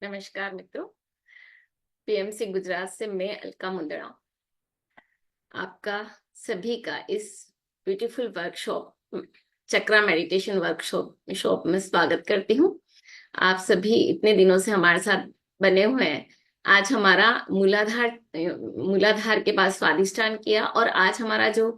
नमस्कार मित्रों। पीएमसी गुजरात से मैं अलका मुंदड़ा आपका सभी का इस ब्यूटीफुल वर्कशॉप चक्रा मेडिटेशन वर्कशॉप शॉप में स्वागत करती हूँ। आप सभी इतने दिनों से हमारे साथ बने हुए हैं। आज हमारा मूलाधार के बाद स्वादिष्टान किया और आज हमारा जो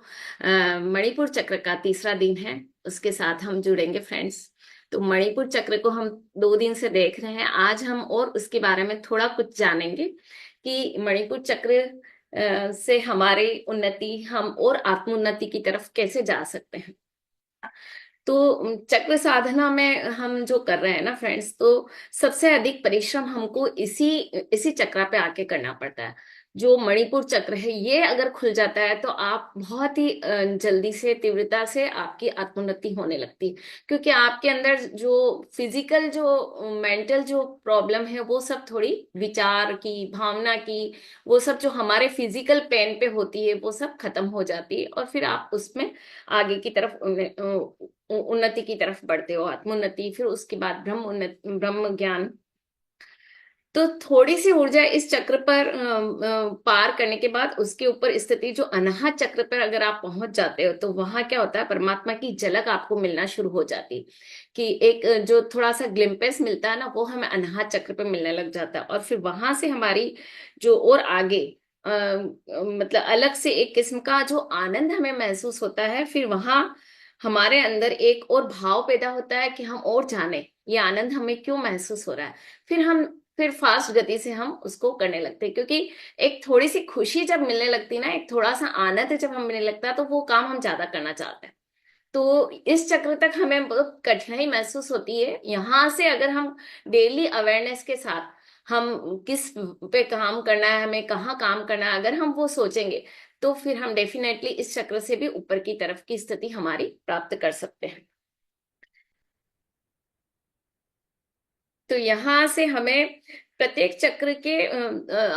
मणिपुर चक्र का तीसरा दिन है उसके साथ हम जुड़ेंगे फ्रेंड्स। तो मणिपुर चक्र को हम 2 दिन से देख रहे हैं। आज हम और उसके बारे में थोड़ा कुछ जानेंगे कि मणिपुर चक्र से हमारी उन्नति हम और आत्मोन्नति की तरफ कैसे जा सकते हैं। तो चक्र साधना में हम जो कर रहे हैं ना फ्रेंड्स, तो सबसे अधिक परिश्रम हमको इसी इसी चक्र पे आके करना पड़ता है। जो मणिपुर चक्र है ये अगर खुल जाता है तो आप बहुत ही जल्दी से तीव्रता से आपकी आत्मोन्नति होने लगती है, क्योंकि आपके अंदर जो फिजिकल जो मेंटल जो प्रॉब्लम है वो सब थोड़ी विचार की भावना की, वो सब जो हमारे फिजिकल पेन पे होती है वो सब खत्म हो जाती है और फिर आप उसमें आगे की तरफ उन्नति की तरफ बढ़ते हो, आत्मोन्नति, फिर उसके बाद ब्रह्म ज्ञान। तो थोड़ी सी ऊर्जा इस चक्र पर पार करने के बाद उसके ऊपर स्थिति जो अनाहत चक्र पर अगर आप पहुंच जाते हो तो वहां क्या होता है, परमात्मा की झलक आपको मिलना शुरू हो जाती कि एक जो थोड़ा सा ग्लिम्पेस मिलता है ना वो हमें अनाहत चक्र पे मिलने लग जाता है। और फिर वहां से हमारी जो और आगे मतलब अलग से एक किस्म का जो आनंद हमें महसूस होता है। फिर वहां हमारे अंदर एक और भाव पैदा होता है कि हम और जाने ये आनंद हमें क्यों महसूस हो रहा है। फिर फास्ट गति से हम उसको करने लगते हैं, क्योंकि एक थोड़ी सी खुशी जब मिलने लगती है ना, एक थोड़ा सा आनंद जब हम मिलने लगता है तो वो काम हम ज्यादा करना चाहते हैं। तो इस चक्र तक हमें बहुत कठिनाई महसूस होती है। यहाँ से अगर हम डेली अवेयरनेस के साथ हम किस पे काम करना है, हमें कहाँ काम करना है, अगर हम वो सोचेंगे तो फिर हम डेफिनेटली इस चक्र से भी ऊपर की तरफ की स्थिति हमारी प्राप्त कर सकते हैं। तो यहाँ से हमें प्रत्येक चक्र के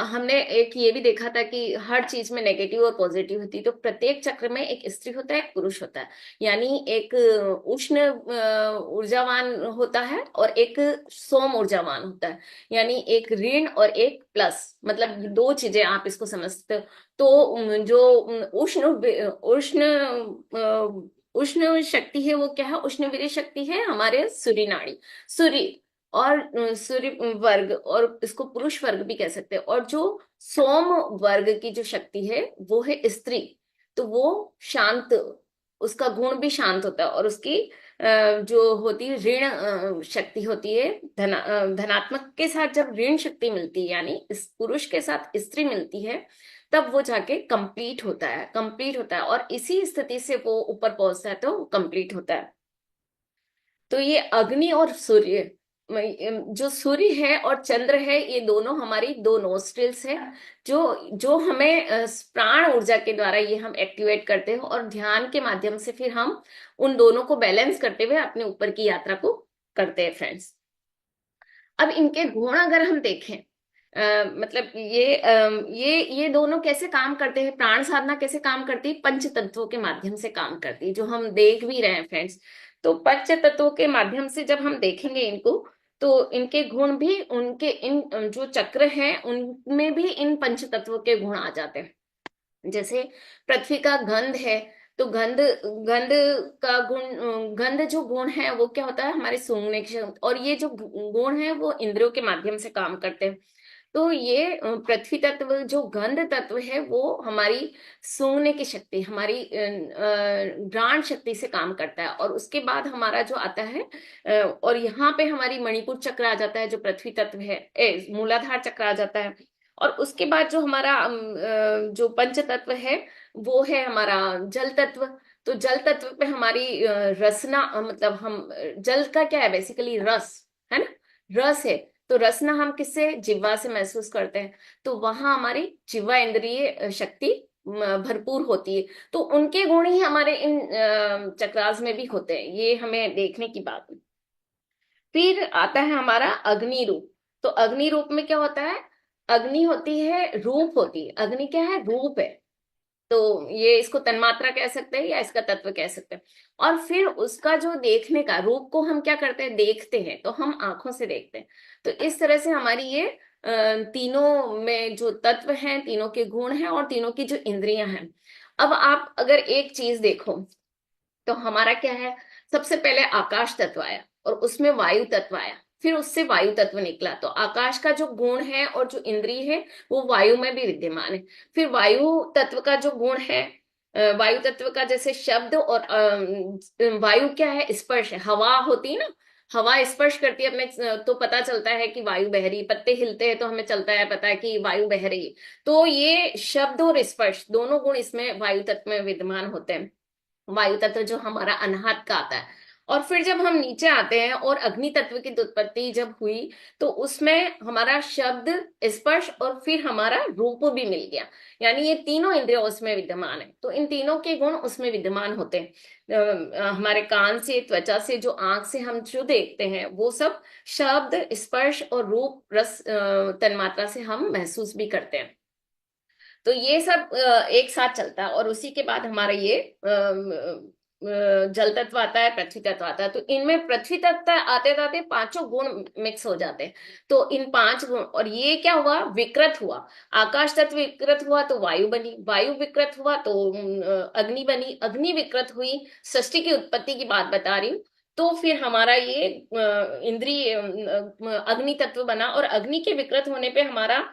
हमने एक ये भी देखा था कि हर चीज में नेगेटिव और पॉजिटिव होती है। तो प्रत्येक चक्र में एक स्त्री होता है, एक पुरुष होता है। यानी एक उष्ण ऊर्जावान होता है और एक सोम ऊर्जावान होता है। यानी एक ऋण और एक प्लस, मतलब ये दो चीजें आप इसको समझते हो। तो जो उष्ण उष्ण उष्ण शक्ति है वो क्या है, उष्ण वीर्य शक्ति है हमारे सूर्य नाड़ी, सूर्य। और सूर्य वर्ग, और इसको पुरुष वर्ग भी कह सकते हैं। और जो सोम वर्ग की जो शक्ति है वो है स्त्री। तो वो शांत, उसका गुण भी शांत होता है। और उसकी जो होती है ऋण शक्ति होती है, धनात्मक के साथ जब ऋण शक्ति मिलती है, यानी इस पुरुष के साथ स्त्री मिलती है, तब वो जाके कंप्लीट होता है, कंप्लीट होता है। और इसी स्थिति से वो ऊपर पहुंचता है तो कंप्लीट होता है। तो ये अग्नि और सूर्य, जो सूर्य है और चंद्र है, ये दोनों हमारी दो नोस्ट्रिल्स है, जो जो हमें प्राण ऊर्जा के द्वारा ये हम एक्टिवेट करते हैं और ध्यान के माध्यम से फिर हम उन दोनों को बैलेंस करते हुए अपने ऊपर की यात्रा को करते हैं फ्रेंड्स। अब इनके गुण अगर हम देखें, मतलब ये दोनों कैसे काम करते हैं, प्राण साधना कैसे काम करती है, पंच तत्वों के माध्यम से काम करती है, जो हम देख भी रहे हैं फ्रेंड्स। तो पंच तत्वों के माध्यम से जब हम देखेंगे इनको, तो इनके गुण भी उनके इन जो चक्र हैं उनमें भी इन पंच तत्वों के गुण आ जाते हैं। जैसे पृथ्वी का गंध है, तो गंध गंध का गुण, गंध जो गुण है वो क्या होता है, हमारे सूंघने की क्षमता। और ये जो गुण है वो इंद्रियों के माध्यम से काम करते हैं। तो ये पृथ्वी तत्व जो गंध तत्व है वो हमारी सूंघने की शक्ति, हमारी घ्राण शक्ति से काम करता है। और उसके बाद हमारा जो आता है और यहाँ पे हमारी मणिपुर चक्र आ जाता है, जो पृथ्वी तत्व है, मूलाधार चक्र आ जाता है। और उसके बाद जो हमारा जो पंच तत्व है वो है हमारा जल तत्व। तो जल तत्व पे हमारी रसना, मतलब हम जल का क्या है, बेसिकली रस है ना, रस है। तो रसना हम किससे, जिह्वा से महसूस करते हैं। तो वहां हमारी जिह्वा इंद्रिय शक्ति भरपूर होती है। तो उनके गुण ही हमारे इन चक्रास में भी होते हैं, ये हमें देखने की बात है। फिर आता है हमारा अग्नि रूप। तो अग्नि रूप में क्या होता है, अग्नि होती है रूप, होती है अग्नि क्या है, रूप है। तो ये इसको तन्मात्रा कह सकते हैं या इसका तत्व कह सकते हैं। और फिर उसका जो देखने का रूप को हम क्या करते हैं, देखते हैं, तो हम आंखों से देखते हैं। तो इस तरह से हमारी ये तीनों में जो तत्व हैं, तीनों के गुण हैं और तीनों की जो इंद्रियां हैं। अब आप अगर एक चीज देखो तो हमारा क्या है, सबसे पहले आकाश तत्व आया और उसमें वायु तत्व आया, फिर उससे वायु तत्व निकला। तो आकाश का जो गुण है और जो इंद्रिय है वो वायु में भी विद्यमान है। फिर वायु तत्व का जो गुण है, वायु तत्व का जैसे शब्द और वायु क्या है, स्पर्श है, हवा होती है ना, हवा स्पर्श करती है अपने तो पता चलता है कि वायु बह रही है, पत्ते हिलते हैं तो हमें चलता है पता है कि वायु बह रही है। तो ये शब्द और स्पर्श दोनों गुण इसमें वायु तत्व में विद्यमान होते हैं। वायु तत्व जो हमारा अनाहत का आता है। और फिर जब हम नीचे आते हैं और अग्नि तत्व की उत्पत्ति जब हुई, तो उसमें हमारा शब्द, स्पर्श और फिर हमारा रूप भी मिल गया। यानी ये तीनों इंद्रिय उसमें विद्यमान है, तो इन तीनों के गुण उसमें विद्यमान होते हैं। हमारे कान से, त्वचा से, जो आंख से हम जो देखते हैं वो सब शब्द, स्पर्श और रूप, रस, तन्मात्रा से हम महसूस भी करते हैं। तो ये सब एक साथ चलता है। और उसी के बाद हमारा ये जल तत्व आता है, पृथ्वी तत्व आता है। तो इनमें पृथ्वी तत्व आते आते पांचों गुण मिक्स हो जाते हैं। तो इन पांच गुण, और ये क्या हुआ, विकृत हुआ। आकाश तत्व विकृत हुआ तो वायु बनी, वायु विकृत हुआ तो अग्नि बनी, अग्नि विकृत हुई, सृष्टि की उत्पत्ति की बात बता रही हूँ। तो फिर हमारा ये इंद्रिय अग्नि तत्व बना, और अग्नि के विकृत होने पे हमारा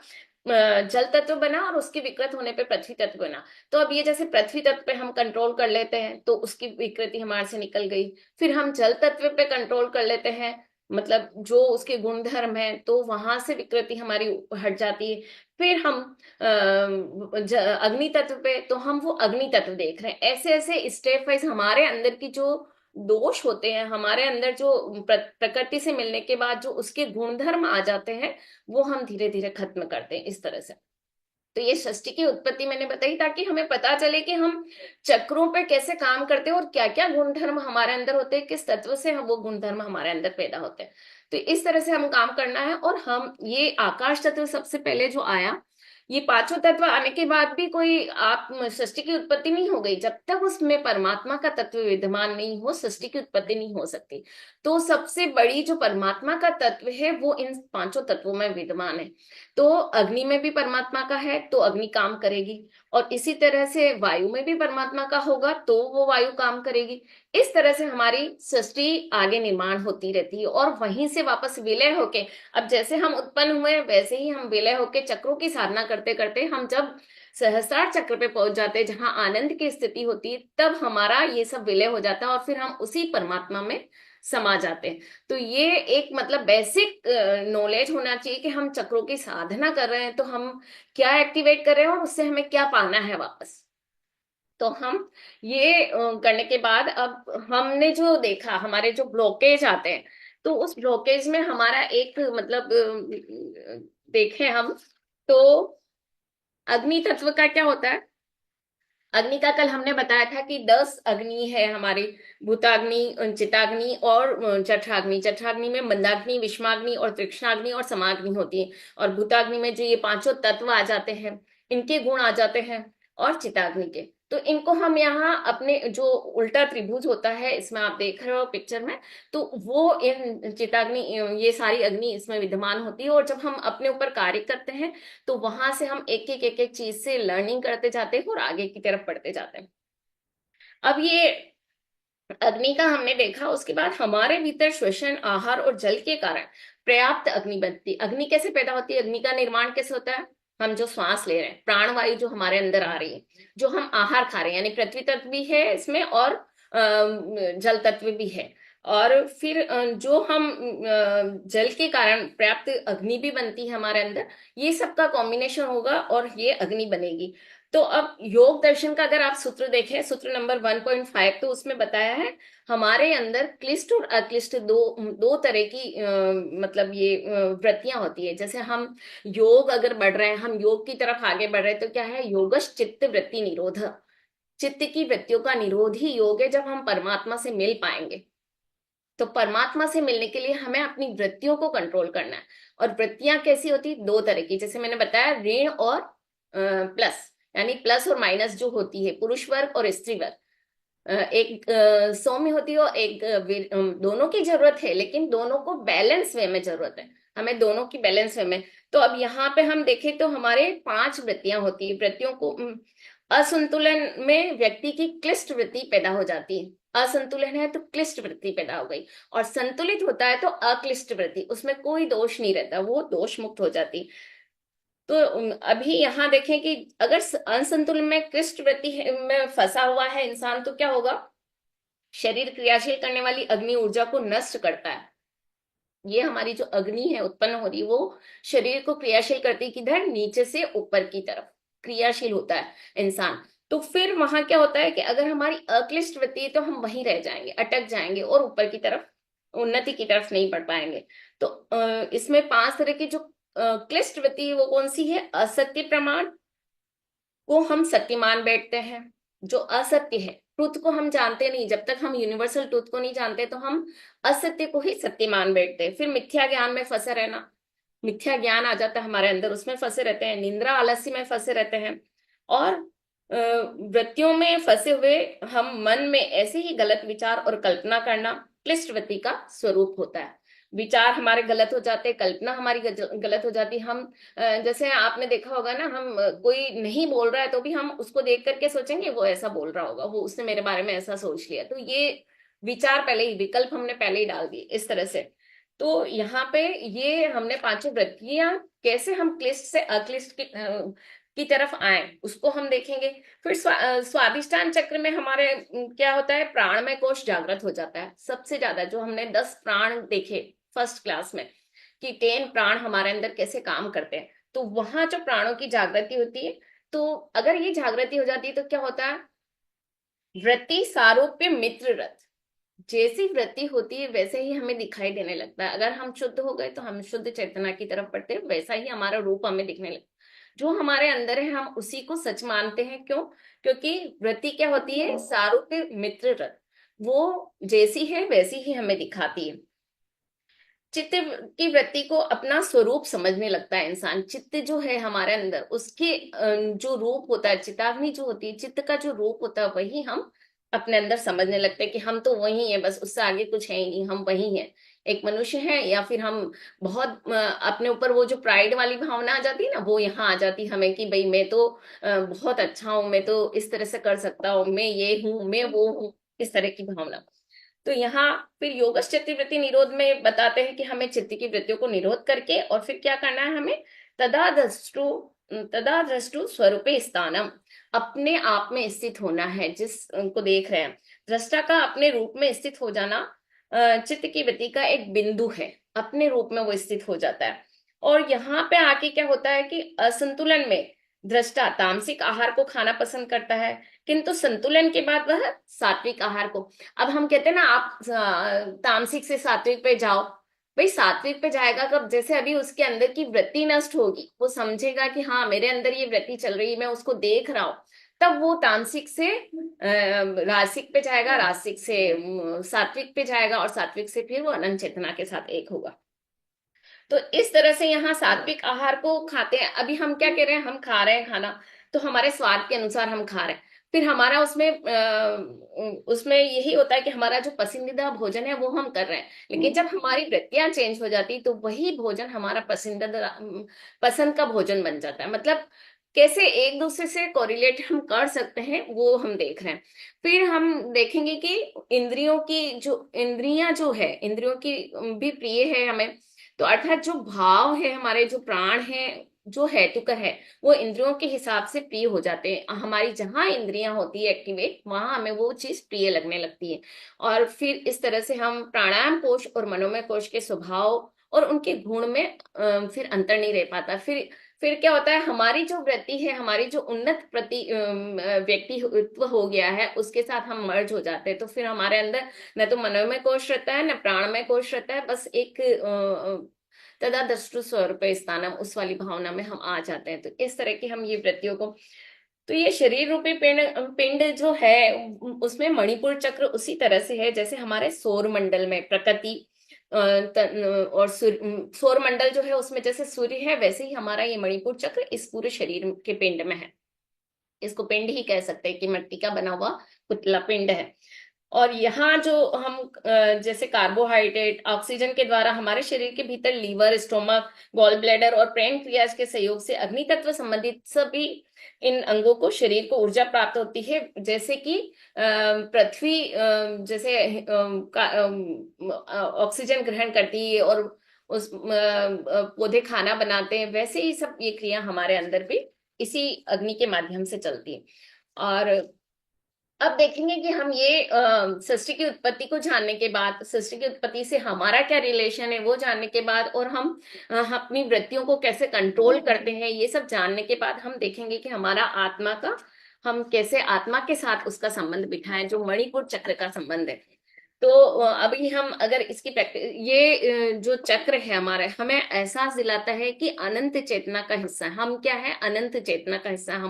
जल तत्व बना, और उसके विकृत होने पे पृथ्वी तत्व बना। तो अब ये जैसे पृथ्वी तत्व पे हम कंट्रोल कर लेते हैं तो उसकी विकृति हमारे से निकल गई। फिर हम जल तत्व पे कंट्रोल कर लेते हैं, मतलब जो उसके गुणधर्म है, तो वहां से विकृति हमारी हट जाती है। फिर हम अग्नि तत्व पे, तो हम वो अग्नि तत्व देख रहे हैं। ऐसे ऐसे स्टेप वाइज हमारे अंदर की जो दोष होते हैं, हमारे अंदर जो प्रकृति से मिलने के बाद जो उसके गुणधर्म आ जाते हैं, वो हम धीरे धीरे खत्म करते हैं इस तरह से। तो ये षष्टि की उत्पत्ति मैंने बताई ताकि हमें पता चले कि हम चक्रों पे कैसे काम करते हैं और क्या क्या गुणधर्म हमारे अंदर होते हैं, किस तत्व से हम वो गुणधर्म हमारे अंदर पैदा होते हैं। तो इस तरह से हम काम करना है। और हम ये आकाश तत्व सबसे पहले जो आया, ये पांचों तत्व आने के बाद भी कोई आप सृष्टि की उत्पत्ति नहीं हो गई। जब तक उसमें परमात्मा का तत्व विद्यमान नहीं हो, सृष्टि की उत्पत्ति नहीं हो सकती। तो सबसे बड़ी जो परमात्मा का तत्व है वो इन पांचों तत्वों में विद्यमान है। तो अग्नि में भी परमात्मा का है तो अग्नि काम करेगी, और इसी तरह से वायु में भी परमात्मा का होगा तो वो वायु काम करेगी। इस तरह से हमारी सृष्टि आगे निर्माण होती रहती है, और वहीं से वापस विलय होके, अब जैसे हम उत्पन्न हुए वैसे ही हम विलय होके चक्रों की साधना करते करते हम जब सहस्त्रार चक्र पे पहुंच जाते हैं, जहां आनंद की स्थिति होती है, तब हमारा ये सब विलय हो जाता है और फिर हम उसी परमात्मा में समा जाते हैं। तो ये एक मतलब बेसिक नॉलेज होना चाहिए कि हम चक्रों की साधना कर रहे हैं तो हम क्या एक्टिवेट कर रहे हैं और उससे हमें क्या पाना है वापस। तो हम ये करने के बाद अब हमने जो देखा हमारे जो ब्लॉकेज आते हैं, तो उस ब्लॉकेज में हमारा एक मतलब देखें हम, तो अग्नि तत्व का क्या होता है। अग्नि का कल हमने बताया था कि 10 अग्नि है हमारी, भूताग्नि, चिताग्नि और जठराग्नि। जठराग्नि में मंदाग्नि, विषमाग्नि और तीक्ष्णाग्नि और समाग्नि होती है। और भूताग्नि में जो ये पांचों तत्व आ जाते हैं, इनके गुण आ जाते हैं। और चिताग्नि के, तो इनको हम यहाँ अपने जो उल्टा त्रिभुज होता है इसमें आप देख रहे हो पिक्चर में, तो वो इन चिताग्नि, ये सारी अग्नि इसमें विद्यमान होती है। और जब हम अपने ऊपर कार्य करते हैं तो वहां से हम एक एक चीज से लर्निंग करते जाते हैं और आगे की तरफ बढ़ते जाते हैं। अब ये अग्नि का हमने देखा, उसके बाद हमारे भीतर श्वसन, आहार और जल के कारण पर्याप्त अग्नि बनती। अग्नि कैसे पैदा होती है, अग्नि का निर्माण कैसे होता है, हम जो श्वास ले रहे हैं, प्राणवायु जो हमारे अंदर आ रही है, जो हम आहार खा रहे हैं, यानी पृथ्वी तत्व भी है इसमें और जल तत्व भी है। और फिर जो हम जल के कारण पर्याप्त अग्नि भी बनती है हमारे अंदर, ये सब का कॉम्बिनेशन होगा और ये अग्नि बनेगी। तो अब योग दर्शन का अगर आप सूत्र देखें, सूत्र नंबर 1.5, तो उसमें बताया है हमारे अंदर क्लिष्ट और अक्लिष्ट दो दो तरह की मतलब ये वृत्तियां होती है। जैसे हम योग अगर बढ़ रहे हैं, हम योग की तरफ आगे बढ़ रहे हैं, तो क्या है, योगश चित्त वृत्ति निरोध। चित्त की वृत्तियों का निरोध ही योग है। जब हम परमात्मा से मिल पाएंगे, तो परमात्मा से मिलने के लिए हमें अपनी वृत्तियों को कंट्रोल करना है। और वृत्तियां कैसी होती, दो तरह की, जैसे मैंने बताया, ऋण और प्लस। यानी प्लस और माइनस जो होती है, पुरुष वर्ग और स्त्री वर्ग, एक सौम्य होती है और एक दोनों की जरूरत है, लेकिन दोनों को बैलेंस वे में जरूरत है, हमें दोनों की बैलेंस वे में। तो अब यहाँ पे हम देखें तो हमारे 5 वृत्तियां होती है। वृत्तियों को असंतुलन में व्यक्ति की क्लिष्ट वृत्ति पैदा हो जाती है। असंतुलन है तो क्लिष्ट वृत्ति पैदा हो गई, और संतुलित होता है तो अक्लिष्ट वृत्ति, उसमें कोई दोष नहीं रहता, वो दोष मुक्त हो जाती। तो अभी यहाँ देखें कि अगर असंतुलन में क्लिष्ट वृत्ति में फंसा हुआ है इंसान, तो क्या होगा? शरीर क्रियाशील करने वाली अग्नि ऊर्जा को नष्ट करता है। ये हमारी जो अग्नि है उत्पन्न हो रही, वो शरीर को क्रियाशील करती है, किधर? नीचे से ऊपर की तरफ क्रियाशील होता है इंसान। तो फिर वहां क्या होता है कि अगर हमारी अक्लिष्ट वृत्ति है तो हम वहीं रह जाएंगे, अटक जाएंगे और ऊपर की तरफ, उन्नति की तरफ नहीं बढ़ पाएंगे। तो इसमें 5 तरह की जो क्लिष्ट वृत्ति है वो कौन सी है? असत्य प्रमाण को हम सत्य मान बैठते हैं। जो असत्य है, ट्रुथ को हम जानते नहीं, जब तक हम यूनिवर्सल ट्रुथ को नहीं जानते तो हम असत्य को ही सत्य मान बैठते हैं। फिर मिथ्या ज्ञान में फंसे रहना, मिथ्या ज्ञान आ जाता है हमारे अंदर, उसमें फंसे रहते हैं। निंद्रा आलस्य में फंसे रहते हैं, और वृत्तियों में फंसे हुए हम मन में ऐसे ही गलत विचार और कल्पना करना क्लिष्ट वृत्ति का स्वरूप होता है। विचार हमारे गलत हो जाते हैं, कल्पना हमारी गलत हो जाती है। हम जैसे आपने देखा होगा ना, हम कोई नहीं बोल रहा है तो भी हम उसको देख करके सोचेंगे वो ऐसा बोल रहा होगा, वो उसने मेरे बारे में ऐसा सोच लिया, तो ये विचार पहले ही, विकल्प हमने पहले ही डाल दिए इस तरह से। तो यहाँ पे ये हमने 5 वृत्तियां कैसे हम क्लिष्ट से अक्लिष्ट की तरफ आए उसको हम देखेंगे। फिर स्वादिष्टान चक्र में हमारे क्या होता है? प्राणमय कोश जागृत हो जाता है सबसे ज्यादा। जो हमने 10 प्राण देखे फर्स्ट क्लास में कि 10 प्राण हमारे अंदर कैसे काम करते हैं, तो वहां जो प्राणों की जागृति होती है, तो अगर ये जागृति हो जाती है तो क्या होता है? वृत्ति सारूप्य मित्र रथ, जैसी वृत्ति होती है वैसे ही हमें दिखाई देने लगता है। अगर हम शुद्ध हो गए तो हम शुद्ध चेतना की तरफ बढ़ते हैं, वैसा ही हमारा रूप हमें दिखने लगता है। जो हमारे अंदर है हम उसी को सच मानते हैं। क्यों? क्योंकि वृत्ति क्या होती है? सारूप्य मित्र रथ, वो जैसी है वैसी ही हमें दिखाती है। चित्त की वृत्ति को अपना स्वरूप समझने लगता है इंसान। चित्त जो है हमारे अंदर, उसके जो रूप होता है, चिताग्नि जो होती है, चित्त का जो रूप होता है, वही हम अपने अंदर समझने लगते हैं कि हम तो वही है, बस उससे आगे कुछ है ही नहीं, हम वही हैं। एक मनुष्य है, या फिर हम बहुत अपने ऊपर वो जो प्राइड वाली भावना आ जाती है ना, वो यहाँ आ जाती है हमें कि भाई मैं तो बहुत अच्छा हूँ, मैं तो इस तरह से कर सकता हूँ, मैं ये हूँ, मैं वो हूँ, इस तरह की भावना। तो यहाँ फिर योगश चित्त वृत्ति निरोध में बताते हैं कि हमें चित्त की वृत्तियों को निरोध करके और फिर क्या करना है? हमें तदा द्रष्टु स्वरूपे स्थानम, अपने आप में स्थित होना है। जिस उनको देख रहे हैं, दृष्टा का अपने रूप में स्थित हो जाना चित्त की वृत्ति का एक बिंदु है, अपने रूप में वो स्थित हो जाता है। और यहाँ पे आके क्या होता है कि असंतुलन में दृष्टा तामसिक आहार को खाना पसंद करता है, किंतु संतुलन के बाद वह सात्विक आहार को। अब हम कहते हैं ना, आप तामसिक से सात्विक पे जाओ, भाई सात्विक पे जाएगा कब? जैसे अभी उसके अंदर की वृत्ति नष्ट होगी, वो समझेगा कि हाँ मेरे अंदर ये वृत्ति चल रही है, मैं उसको देख रहा हूँ, तब वो तामसिक से रासिक पे जाएगा, रासिक से सात्विक पे जाएगा, और सात्विक से फिर वो अनंत चेतना के साथ एक होगा। तो इस तरह से यहाँ सात्विक आहार को खाते हैं। अभी हम क्या कह रहे हैं? हम खा रहे हैं खाना, तो हमारे स्वाद के अनुसार हम खा रहे हैं। फिर हमारा उसमें यही होता है कि हमारा जो पसंदीदा भोजन है वो हम कर रहे हैं, लेकिन जब हमारी वृत्तियां चेंज हो जाती तो वही भोजन हमारा पसंदीदा पसंद का भोजन बन जाता है। मतलब कैसे एक दूसरे से कोरिलेट हम कर सकते हैं वो हम देख रहे हैं। फिर हम देखेंगे कि इंद्रियां जो है, इंद्रियों की भी प्रिय है हमें। तो अर्थात जो भाव है, हमारे जो प्राण है, जो हेतुक है, वो इंद्रियों के हिसाब से प्रिय हो जाते हैं। हमारी जहां इंद्रियां होती है एक्टिवेट, वहां हमें वो चीज प्रिय लगने लगती है। और फिर इस तरह से हम प्राणायाम कोश और मनोमय कोश के स्वभाव और उनके गुण में फिर अंतर नहीं रह पाता। फिर क्या होता है? हमारी जो वृत्ति है, हमारी जो उन्नत व्यक्तित्व हो गया है, उसके साथ हम मर्ज हो जाते हैं। तो फिर हमारे अंदर न तो मनोमय कोश रहता है, न प्राणमय कोश रहता है, बस एक तदा दृष्टु स्वरूप स्थानम, उस वाली भावना में हम आ जाते हैं। तो इस तरह की हम ये वृत्तियों को, तो ये शरीर रूपी पिंड पिंड जो है उसमें मणिपुर चक्र उसी तरह से है जैसे हमारे सौर मंडल में प्रकृति और सौर मंडल जो है उसमें जैसे सूर्य है, वैसे ही हमारा ये मणिपुर चक्र इस पूरे शरीर के पिंड में है। इसको पिंड ही कह सकते हैं कि मिट्टी का बना हुआ पुतला पिंड है। और यहाँ जो हम जैसे कार्बोहाइड्रेट ऑक्सीजन के द्वारा हमारे शरीर के भीतर लीवर, स्टोमक, गॉल ब्लैडर और पैंक्रियाज के सहयोग से अग्नि तत्व संबंधित सभी इन अंगों को, शरीर को ऊर्जा प्राप्त होती है। जैसे कि पृथ्वी जैसे ऑक्सीजन ग्रहण करती है और उस पौधे खाना बनाते हैं, वैसे ही सब ये क्रिया हमारे अंदर भी इसी अग्नि के माध्यम से चलती है। और अब देखेंगे कि हम ये सृष्टि की उत्पत्ति को जानने के बाद, सृष्टि की उत्पत्ति से हमारा क्या रिलेशन है वो जानने के बाद, और हम अपनी वृत्तियों को कैसे कंट्रोल करते हैं ये सब जानने के बाद, हम देखेंगे कि हमारा आत्मा का, हम कैसे आत्मा के साथ उसका संबंध बिठाएं, जो मणिपुर चक्र का संबंध है। तो अभी हम अगर इसकी प्रैक्टिस, ये जो चक्र है हमारा, हमें एहसास दिलाता है कि अनंत चेतना का हिस्सा है। हम क्या है? अनंत चेतना का हिस्सा है।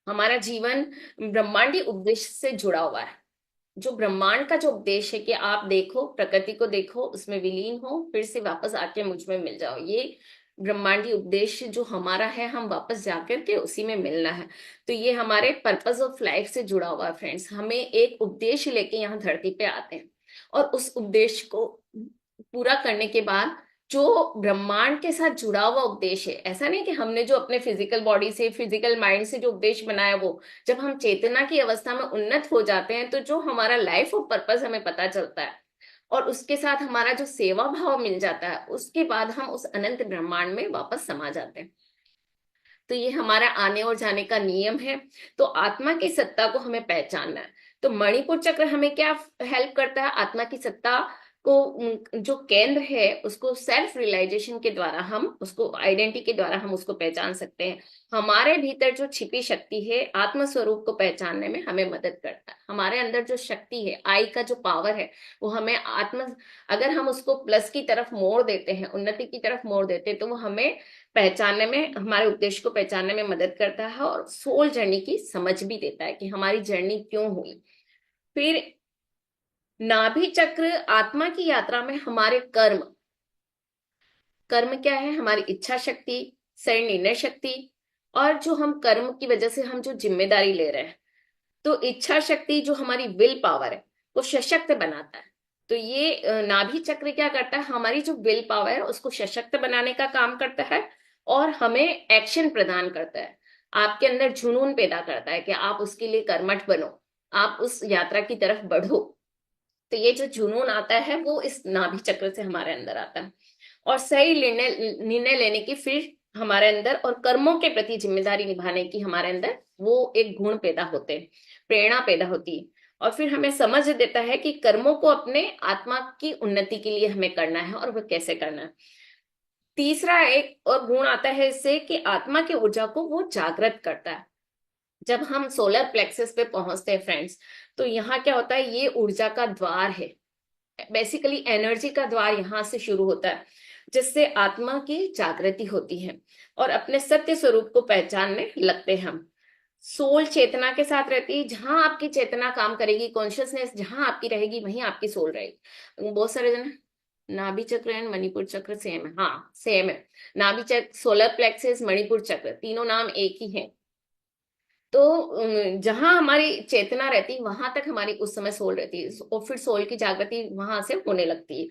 हमारा जीवन ब्रह्मांडी उद्देश्य से जुड़ा हुआ है। जो ब्रह्मांड का जो उपदेश है कि आप देखो, प्रकृति को देखो, उसमें विलीन हो, फिर से वापस आके मुझ में मिल जाओ, ये ब्रह्मांडी उद्देश्य जो हमारा है, हम वापस जाकर के उसी में मिलना है। तो ये हमारे पर्पस ऑफ लाइफ से जुड़ा हुआ है फ्रेंड्स। हमें एक उद्देश्य लेके यहाँ धरती पे आते हैं, और उस उद्देश्य को पूरा करने के बाद जो ब्रह्मांड के साथ जुड़ा हुआ उद्देश्य है, ऐसा नहीं कि हमने जो अपने फिजिकल बॉडी से, फिजिकल माइंड से जो उद्देश्य बनाया, वो जब हम चेतना की अवस्था में उन्नत हो जाते हैं तो जो हमारा लाइफ ऑफ पर्पस हमें पता चलता है, और उसके साथ हमारा जो सेवा भाव मिल जाता है, उसके बाद हम उस अनंत ब्रह्मांड में वापस समा जाते हैं। तो ये हमारा आने और जाने का नियम है। तो आत्मा की सत्ता को हमें पहचानना है। तो मणिपुर चक्र हमें क्या हेल्प करता है? आत्मा की सत्ता को, जो केंद्र है उसको सेल्फ रियलाइजेशन के द्वारा, हम उसको आइडेंटिटी के द्वारा हम उसको पहचान सकते हैं। हमारे भीतर जो छिपी शक्ति है, आत्म स्वरूप को पहचानने में हमें मदद करता है। हमारे अंदर जो शक्ति है, आई का जो पावर है, वो हमें अगर हम उसको प्लस की तरफ मोड़ देते हैं, उन्नति की तरफ मोड़ देते हैं, तो वो हमें पहचानने में, हमारे उद्देश्य को पहचानने में मदद करता है, और सोल जर्नी की समझ भी देता है कि हमारी जर्नी क्यों हुई। फिर नाभि चक्र आत्मा की यात्रा में हमारे कर्म, कर्म क्या है? हमारी इच्छा शक्ति, सही निर्णय शक्ति, और जो हम कर्म की वजह से हम जो जिम्मेदारी ले रहे हैं, तो इच्छा शक्ति जो हमारी विल पावर है वो सशक्त बनाता है। तो ये नाभि चक्र क्या करता है? हमारी जो विल पावर है उसको सशक्त बनाने का काम करता है, और हमें एक्शन प्रदान करता है। आपके अंदर जुनून पैदा करता है कि आप उसके लिए कर्मठ बनो, आप उस यात्रा की तरफ बढ़ो। तो ये जो जुनून आता है वो इस नाभि चक्र से हमारे अंदर आता है। और सही निर्णय निर्णय लेने की फिर हमारे अंदर, और कर्मों के प्रति जिम्मेदारी निभाने की हमारे अंदर वो एक गुण पैदा होते हैं, प्रेरणा पैदा होती है। और फिर हमें समझ देता है कि कर्मों को अपने आत्मा की उन्नति के लिए हमें करना है, और वह कैसे करना है। तीसरा एक और गुण आता है इससे कि आत्मा की ऊर्जा को वो जागृत करता है। जब हम सोलर प्लेक्सस पे पहुंचते हैं फ्रेंड्स, तो यहाँ क्या होता है? ये ऊर्जा का द्वार है, बेसिकली एनर्जी का द्वार यहाँ से शुरू होता है, जिससे आत्मा की जागृति होती है और अपने सत्य स्वरूप को पहचानने लगते हैं हम। सोल चेतना के साथ रहती है। जहां आपकी चेतना काम करेगी, कॉन्शियसनेस जहां आपकी रहेगी, वहीं आपकी सोल रहेगी। बहुत सारे जन, नाभि चक्र एंड मणिपुर चक्र सेम है? हाँ, सेम है। नाभि चक्र, सोलर प्लेक्सस, मणिपुर चक्र, तीनों नाम एक ही है। तो जहां हमारी चेतना रहती, वहां तक हमारी उस समय सोल रहती है, और फिर सोल की जागृति वहां से होने लगती है।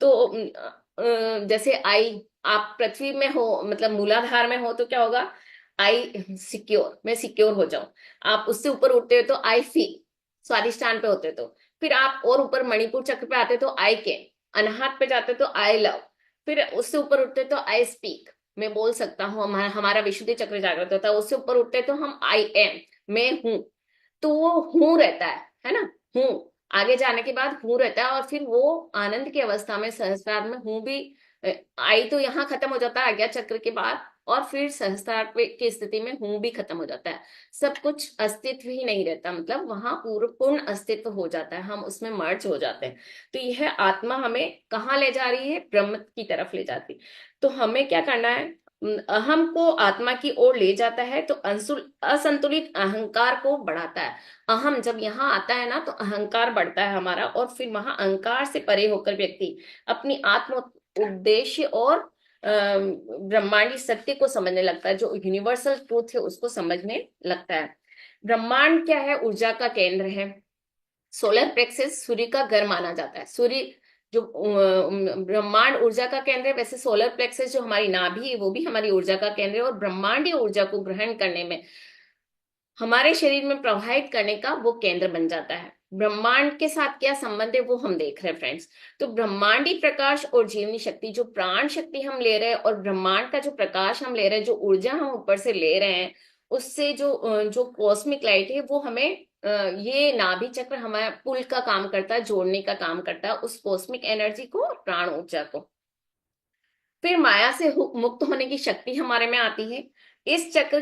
तो जैसे आई, आप पृथ्वी में हो, मतलब मूलाधार में हो, तो क्या होगा? आई सिक्योर, मैं सिक्योर हो जाऊं। आप उससे ऊपर उठते हो तो आई फील, स्वादिष्टान पे होते तो। फिर आप और ऊपर मणिपुर चक्र पे आते तो आई कैन, अनाहत पे जाते तो आई लव। फिर उससे ऊपर उठते तो आई स्पीक, मैं बोल सकता हूँ। हमारा विशुद्धि चक्र जागृत होता है। उससे ऊपर उठते तो हम आई एम, मैं हूं। तो वो हूं रहता है ना? हूं, आगे जाने के बाद हूं रहता है, और फिर वो आनंद की अवस्था में, सहस्त्रार में हूं भी, आई तो यहाँ खत्म हो जाता है आज्ञा चक्र के बाद, और फिर सहस्त्रार की स्थिति में हूं भी खत्म हो जाता है। सब कुछ अस्तित्व ही नहीं रहता, मतलब वहां पूर्ण अस्तित्व हो जाता है, हम उसमें मर्ज हो जाते हैं। तो यह आत्मा हमें कहाँ ले जा रही है? ब्रह्म की तरफ ले जाती है। तो हमें क्या करना है? अहम को आत्मा की ओर ले जाता है, तो असंतुलित अहंकार को बढ़ाता है। अहम जब यहाँ आता है ना, तो अहंकार बढ़ता है हमारा, और फिर वहां अहंकार से परे होकर व्यक्ति अपनी आत्म उद्देश्य और ब्रह्मांडी सत्य को समझने लगता है, जो यूनिवर्सल ट्रूथ है उसको समझने लगता है। ब्रह्मांड क्या है? ऊर्जा का केंद्र है। सोलर प्लेक्सस सूर्य का घर माना जाता है। सूर्य जो ब्रह्मांड ऊर्जा का केंद्र है, वैसे सोलर प्लेक्सस जो हमारी नाभि है वो भी हमारी ऊर्जा का केंद्र है, और ब्रह्मांडीय ऊर्जा को ग्रहण करने में, हमारे शरीर में प्रवाहित करने का वो केंद्र बन जाता है। ब्रह्मांड के साथ क्या संबंध है वो हम देख रहे हैं फ्रेंड्स। तो ब्रह्मांडी प्रकाश और जीवनी शक्ति, जो प्राण शक्ति हम ले रहे हैं, और ब्रह्मांड का जो प्रकाश हम ले रहे हैं, जो ऊर्जा हम ऊपर से ले रहे हैं, उससे जो कॉस्मिक लाइट है वो हमें ये नाभि चक्र हमारा पुल का काम करता है, जोड़ने का काम करता है उस कॉस्मिक एनर्जी को और प्राण ऊर्जा को। फिर माया से मुक्त होने की शक्ति हमारे में आती है। इस चक्र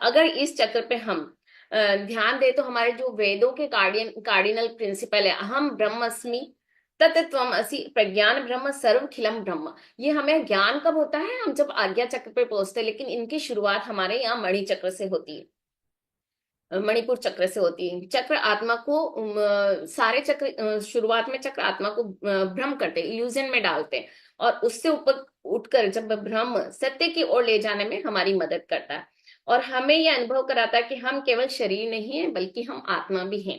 अगर इस चक्र पे हम ध्यान दे, तो हमारे जो वेदों के कार्डिनल प्रिंसिपल है, अहम ब्रह्मस्मि तत्त्वमसि प्रज्ञान ब्रह्म सर्वखिलम ब्रह्म, ये हमें ज्ञान कब होता है? हम जब आज्ञा चक्र पे पहुंचते हैं, लेकिन इनकी शुरुआत हमारे यहाँ मणि चक्र से होती है, मणिपुर चक्र से होती है। चक्र आत्मा को सारे चक्र शुरुआत में चक्र आत्मा को भ्रम करते, इल्यूजन में डालते हैं, और उससे ऊपर उठकर जब भ्रम सत्य की ओर ले जाने में हमारी मदद करता है, और हमें यह अनुभव कराता है कि हम केवल शरीर नहीं है, बल्कि हम आत्मा भी हैं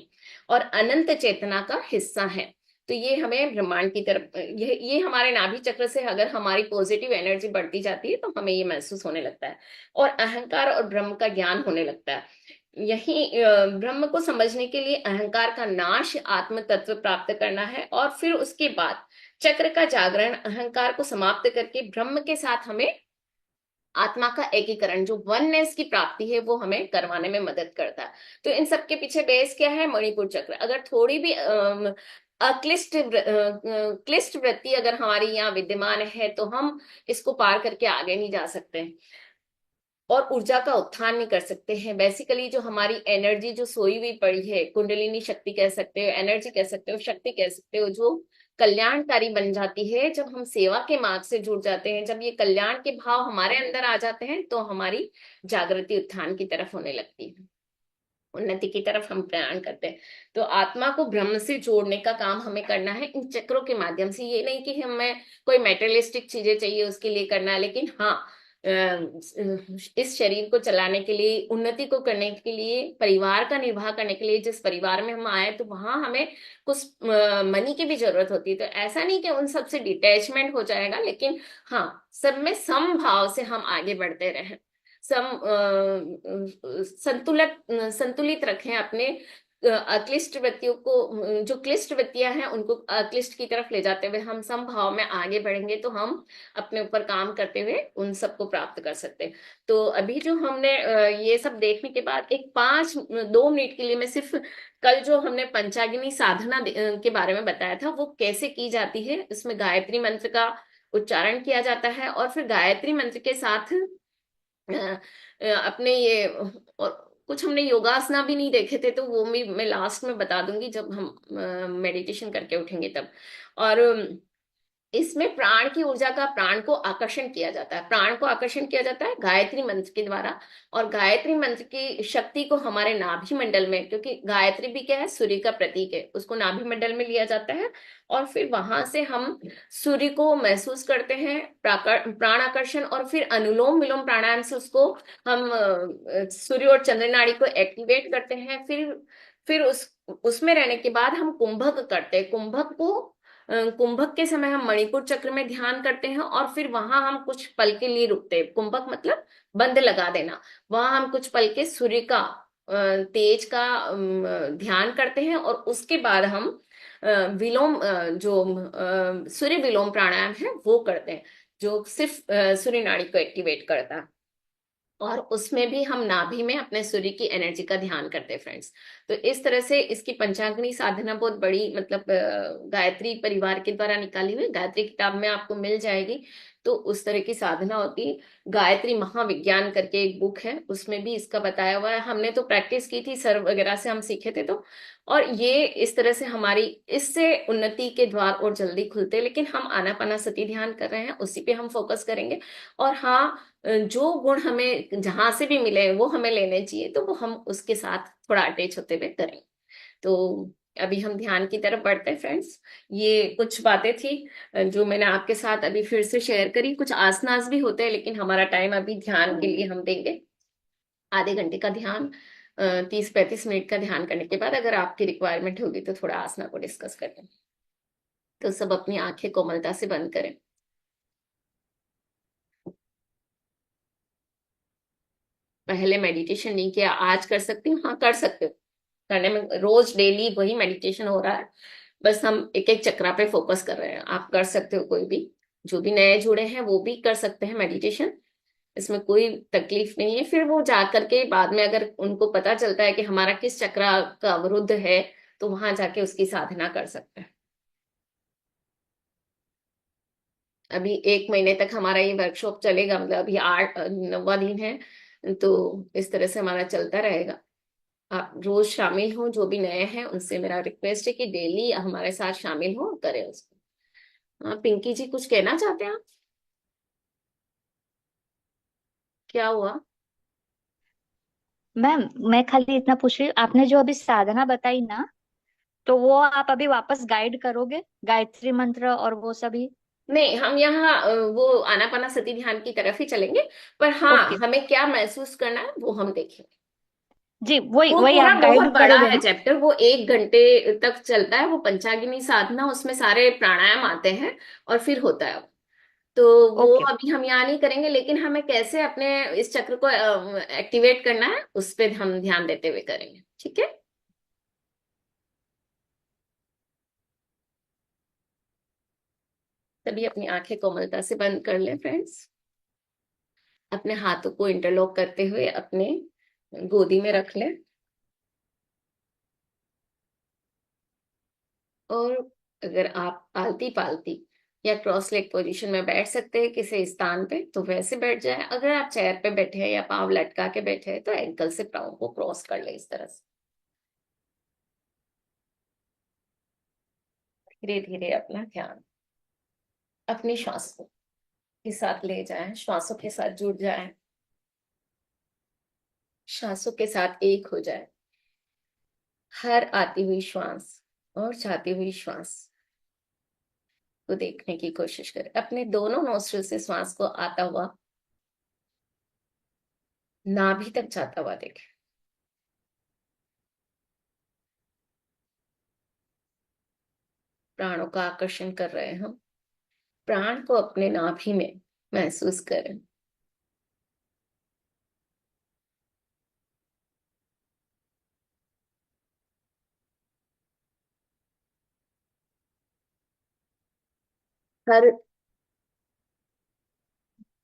और अनंत चेतना का हिस्सा है। तो ये हमें ब्रह्मांड की तरफ, ये हमारे नाभि चक्र से अगर हमारी पॉजिटिव एनर्जी बढ़ती जाती है तो हमें ये महसूस होने लगता है, और अहंकार और ब्रह्म का ज्ञान होने लगता है। यही ब्रह्म को समझने के लिए अहंकार का नाश, आत्म तत्व प्राप्त करना है, और फिर उसके बाद चक्र का जागरण, अहंकार को समाप्त करके ब्रह्म के साथ हमें आत्मा का एकीकरण, जो वननेस की प्राप्ति है, वो हमें करवाने में मदद करता है। तो इन सब के पीछे बेस क्या है? मणिपुर चक्र। अगर थोड़ी भी क्लिष्ट वृत्ति अगर हमारी यहाँ विद्यमान है, तो हम इसको पार करके आगे नहीं जा सकते और ऊर्जा का उत्थान नहीं कर सकते हैं। बेसिकली जो हमारी एनर्जी जो सोई हुई पड़ी है, कुंडलिनी शक्ति कह सकते हो, एनर्जी कह सकते हो, शक्ति कह सकते हो, जो कल्याणकारी बन जाती है जब हम सेवा के मार्ग से जुड़ जाते हैं, जब ये कल्याण के भाव हमारे अंदर आ जाते हैं, तो हमारी जागृति उत्थान की तरफ होने लगती है, उन्नति की तरफ हम प्रयाण करते हैं। तो आत्मा को ब्रह्म से जोड़ने का काम हमें करना है इन चक्रों के माध्यम से। ये नहीं कि हमें कोई मेटेरियलिस्टिक चीजें चाहिए उसके लिए करना है, लेकिन हाँ, इस शरीर को चलाने के लिए, उन्नति को करने के लिए, परिवार का निर्वाह करने के लिए, जिस परिवार में हम आए तो वहां हमें कुछ मनी की भी जरूरत होती है। तो ऐसा नहीं कि उन सब से डिटैचमेंट हो जाएगा, लेकिन हाँ, सब में समभाव से हम आगे बढ़ते रहें, संतुलित संतुलित रखें अपने अक्लिष्ट वृत्तियों को, जो क्लिष्ट वृत्तियां हैं उनको अक्लिष्ट की तरफ ले जाते हुए हम समभाव में आगे बढ़ेंगे, तो हम अपने ऊपर काम करते हुए उन सबको प्राप्त कर सकते हैं। तो अभी जो हमने ये सब देखने के बाद एक 2 मिनट के लिए मैं सिर्फ कल जो हमने पंचाग्नि साधना के बारे में बताया था, वो कैसे की जाती है, इसमें गायत्री मंत्र का उच्चारण किया जाता है, और फिर गायत्री मंत्र के साथ अपने ये, और कुछ हमने योगासना भी नहीं देखे थे, तो वो भी मैं लास्ट में बता दूंगी जब हम मेडिटेशन करके उठेंगे तब। और इसमें प्राण की ऊर्जा का, प्राण को आकर्षण किया जाता है, प्राण को आकर्षण किया जाता है गायत्री मंत्र के द्वारा। और गायत्री मंत्र की शक्ति को हमारे नाभि मंडल में, क्योंकि गायत्री भी क्या है? सूर्य का प्रतीक है, उसको नाभि मंडल में लिया जाता है, और फिर वहां से हम सूर्य को महसूस करते हैं, प्राण आकर्षण, और फिर अनुलोम विलोम प्राणायाम से उसको हम सूर्य और चंद्र नाड़ी को एक्टिवेट करते हैं। फिर उसमें रहने के बाद हम कुंभक करते हैं। कुंभक के समय हम मणिपुर चक्र में ध्यान करते हैं, और फिर वहां हम कुछ पल के लिए रुकते हैं। कुंभक मतलब बंद लगा देना। वहां हम कुछ पल के सूर्य का तेज का ध्यान करते हैं, और उसके बाद हम विलोम जो सूर्य विलोम प्राणायाम है वो करते हैं, जो सिर्फ सूर्य नाड़ी को एक्टिवेट करता है, और उसमें भी हम नाभि में अपने सूर्य की एनर्जी का ध्यान करते हैं फ्रेंड्स। तो इस तरह से इसकी पंचाग्नि साधना बहुत बड़ी, मतलब गायत्री परिवार के द्वारा निकाली हुई, गायत्री किताब में आपको मिल जाएगी। तो उस तरह की साधना होती है। गायत्री महाविज्ञान करके एक बुक है, उसमें भी इसका बताया हुआ है। हमने तो प्रैक्टिस की थी, सर वगैरह से हम सीखे थे, तो और ये इस तरह से हमारी, इससे उन्नति के द्वार और जल्दी खुलते हैं। लेकिन हम आनापानासती ध्यान कर रहे हैं, उसी पे हम फोकस करेंगे। और हाँ, जो गुण हमें जहां से भी मिले वो हमें लेने चाहिए, तो वो हम उसके साथ थोड़ा अटैच होते हुए करेंगे। तो अभी हम ध्यान की तरफ बढ़ते हैं फ्रेंड्स। ये कुछ बातें थी जो मैंने आपके साथ अभी फिर से शेयर करी। कुछ आसनास भी होते हैं, लेकिन हमारा टाइम अभी ध्यान के लिए हम देंगे आधे घंटे का ध्यान। 30-35 मिनट का ध्यान करने के बाद अगर आपकी रिक्वायरमेंट होगी तो थोड़ा आसना को डिस्कस करें। तो सब अपनी आंखें कोमलता से बंद करें। पहले मेडिटेशन नहीं किया, आज कर सकती हूँ? हाँ, कर सकते हो। करने में रोज डेली वही मेडिटेशन हो रहा है, बस हम एक एक चक्रा पे फोकस कर रहे हैं। आप कर सकते हो, कोई भी जो भी नए जुड़े हैं वो भी कर सकते हैं मेडिटेशन। इसमें कोई तकलीफ नहीं है। फिर वो जा करके बाद में अगर उनको पता चलता है कि हमारा किस चक्रा का अवरुद्ध है, तो वहां जाके उसकी साधना कर सकते हैं। अभी 1 महीने तक हमारा ये वर्कशॉप चलेगा, मतलब अभी 9वां दिन है, तो इस तरह से हमारा चलता रहेगा। आप रोज शामिल हो, जो भी नए हैं उनसे मेरा रिक्वेस्ट है कि डेली हमारे साथ शामिल हो, करें उसको। हाँ, पिंकी जी कुछ कहना चाहते हैं आप? क्या हुआ? मैम, मैं खाली इतना पूछ रही हूँ, आपने जो अभी साधना बताई ना, तो वो आप अभी वापस गाइड करोगे, गायत्री मंत्र और वो सभी? नहीं, हम यहाँ वो आनापाना सती ध्यान की तरफ ही चलेंगे। पर हाँ, ओके। हमें क्या महसूस करना है वो हम देखेंगे। जी, वही वो वही पूरा आप बहुत गाइड बड़ा करोगे है ना? चैप्टर, वो 1 घंटे तक चलता है। वो पंचाग्नि साधना, उसमें सारे प्राणायाम आते हैं और फिर होता है। तो वो ओके। अभी हम यहाँ नहीं करेंगे, लेकिन हमें कैसे अपने इस चक्र को एक्टिवेट करना है उस पर हम ध्यान देते हुए करेंगे, ठीक है? तभी अपनी आंखें कोमलता से बंद कर ले फ्रेंड्स। अपने हाथों को इंटरलॉक करते हुए अपने गोदी में रख ले। और अगर आप आलती पालती या क्रॉस लेग पोजीशन में बैठ सकते हैं किसी स्थान पे, तो वैसे बैठ जाए। अगर आप चेयर पे बैठे हैं या पाँव लटका के बैठे हैं, तो एंकल से पाँव को क्रॉस कर ले इस तरह से। धीरे धीरे अपना ध्यान अपनी श्वासों के साथ ले जाएं, श्वासों के साथ जुड़ जाएं, श्वासों के साथ एक हो जाए। हर आती हुई श्वास और जाती हुई श्वास को देखने की कोशिश करें। अपने दोनों नोस्ट्रिल से श्वास को आता हुआ नाभि तक जाता हुआ देखें। प्राणों का आकर्षण कर रहे हैं हम। प्राण को अपने नाभि में महसूस करें। हर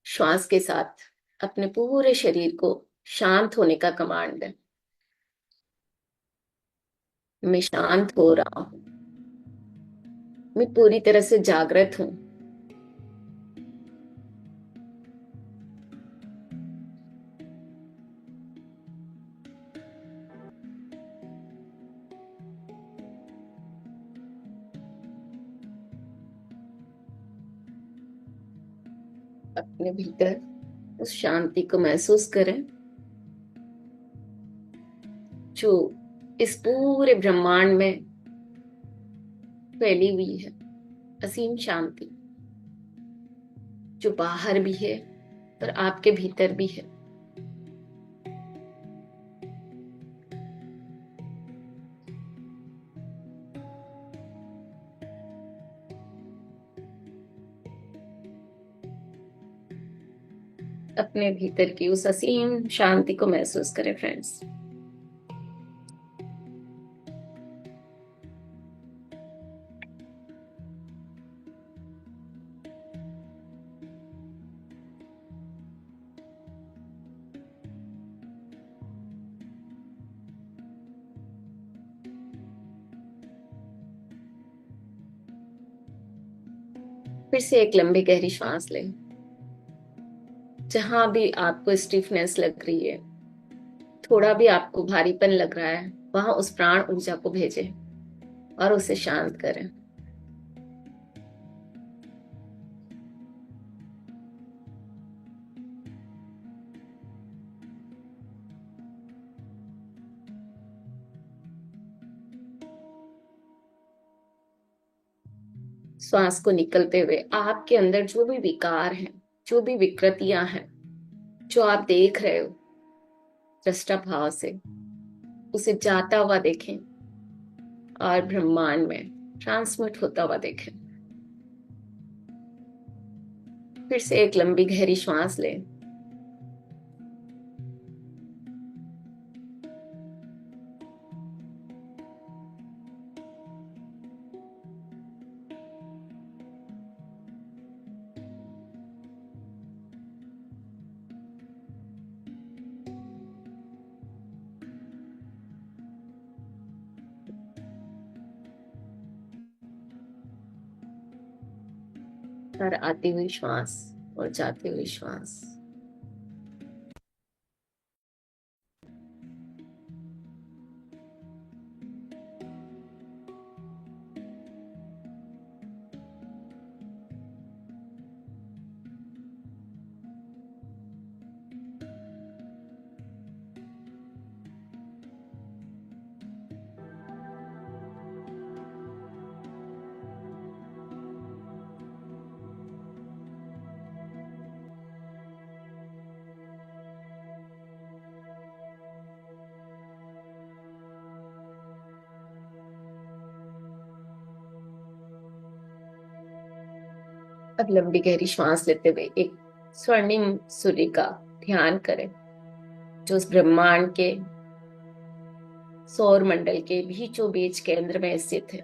श्वास के साथ अपने पूरे शरीर को शांत होने का कमांड दें। मैं शांत हो रहा हूं, मैं पूरी तरह से जागृत हूं। अपने भीतर उस शांति को महसूस करें जो इस पूरे ब्रह्मांड में फैली हुई है। असीम शांति जो बाहर भी है और आपके भीतर भी है। अपने भीतर की उस असीम शांति को महसूस करें फ्रेंड्स। फिर से एक लंबी गहरी श्वास लें। जहां भी आपको स्टिफनेस लग रही है, थोड़ा भी आपको भारीपन लग रहा है, वहां उस प्राण ऊर्जा को भेजें और उसे शांत करें। श्वास को निकलते हुए आपके अंदर जो भी विकार हैं, जो भी विकृतियां हैं, जो आप देख रहे हो दृष्टा भाव से, उसे जाता हुआ देखें और ब्रह्मांड में ट्रांसमिट होता हुआ देखें। फिर से एक लंबी गहरी श्वास लें। और आती हुई श्वास और जाती हुई श्वास। अब लंबी गहरी श्वास लेते हुए एक स्वर्णिम सूर्य का ध्यान करें, जो उस ब्रह्मांड के सौर मंडल के बीचों बीच केंद्र में स्थित है।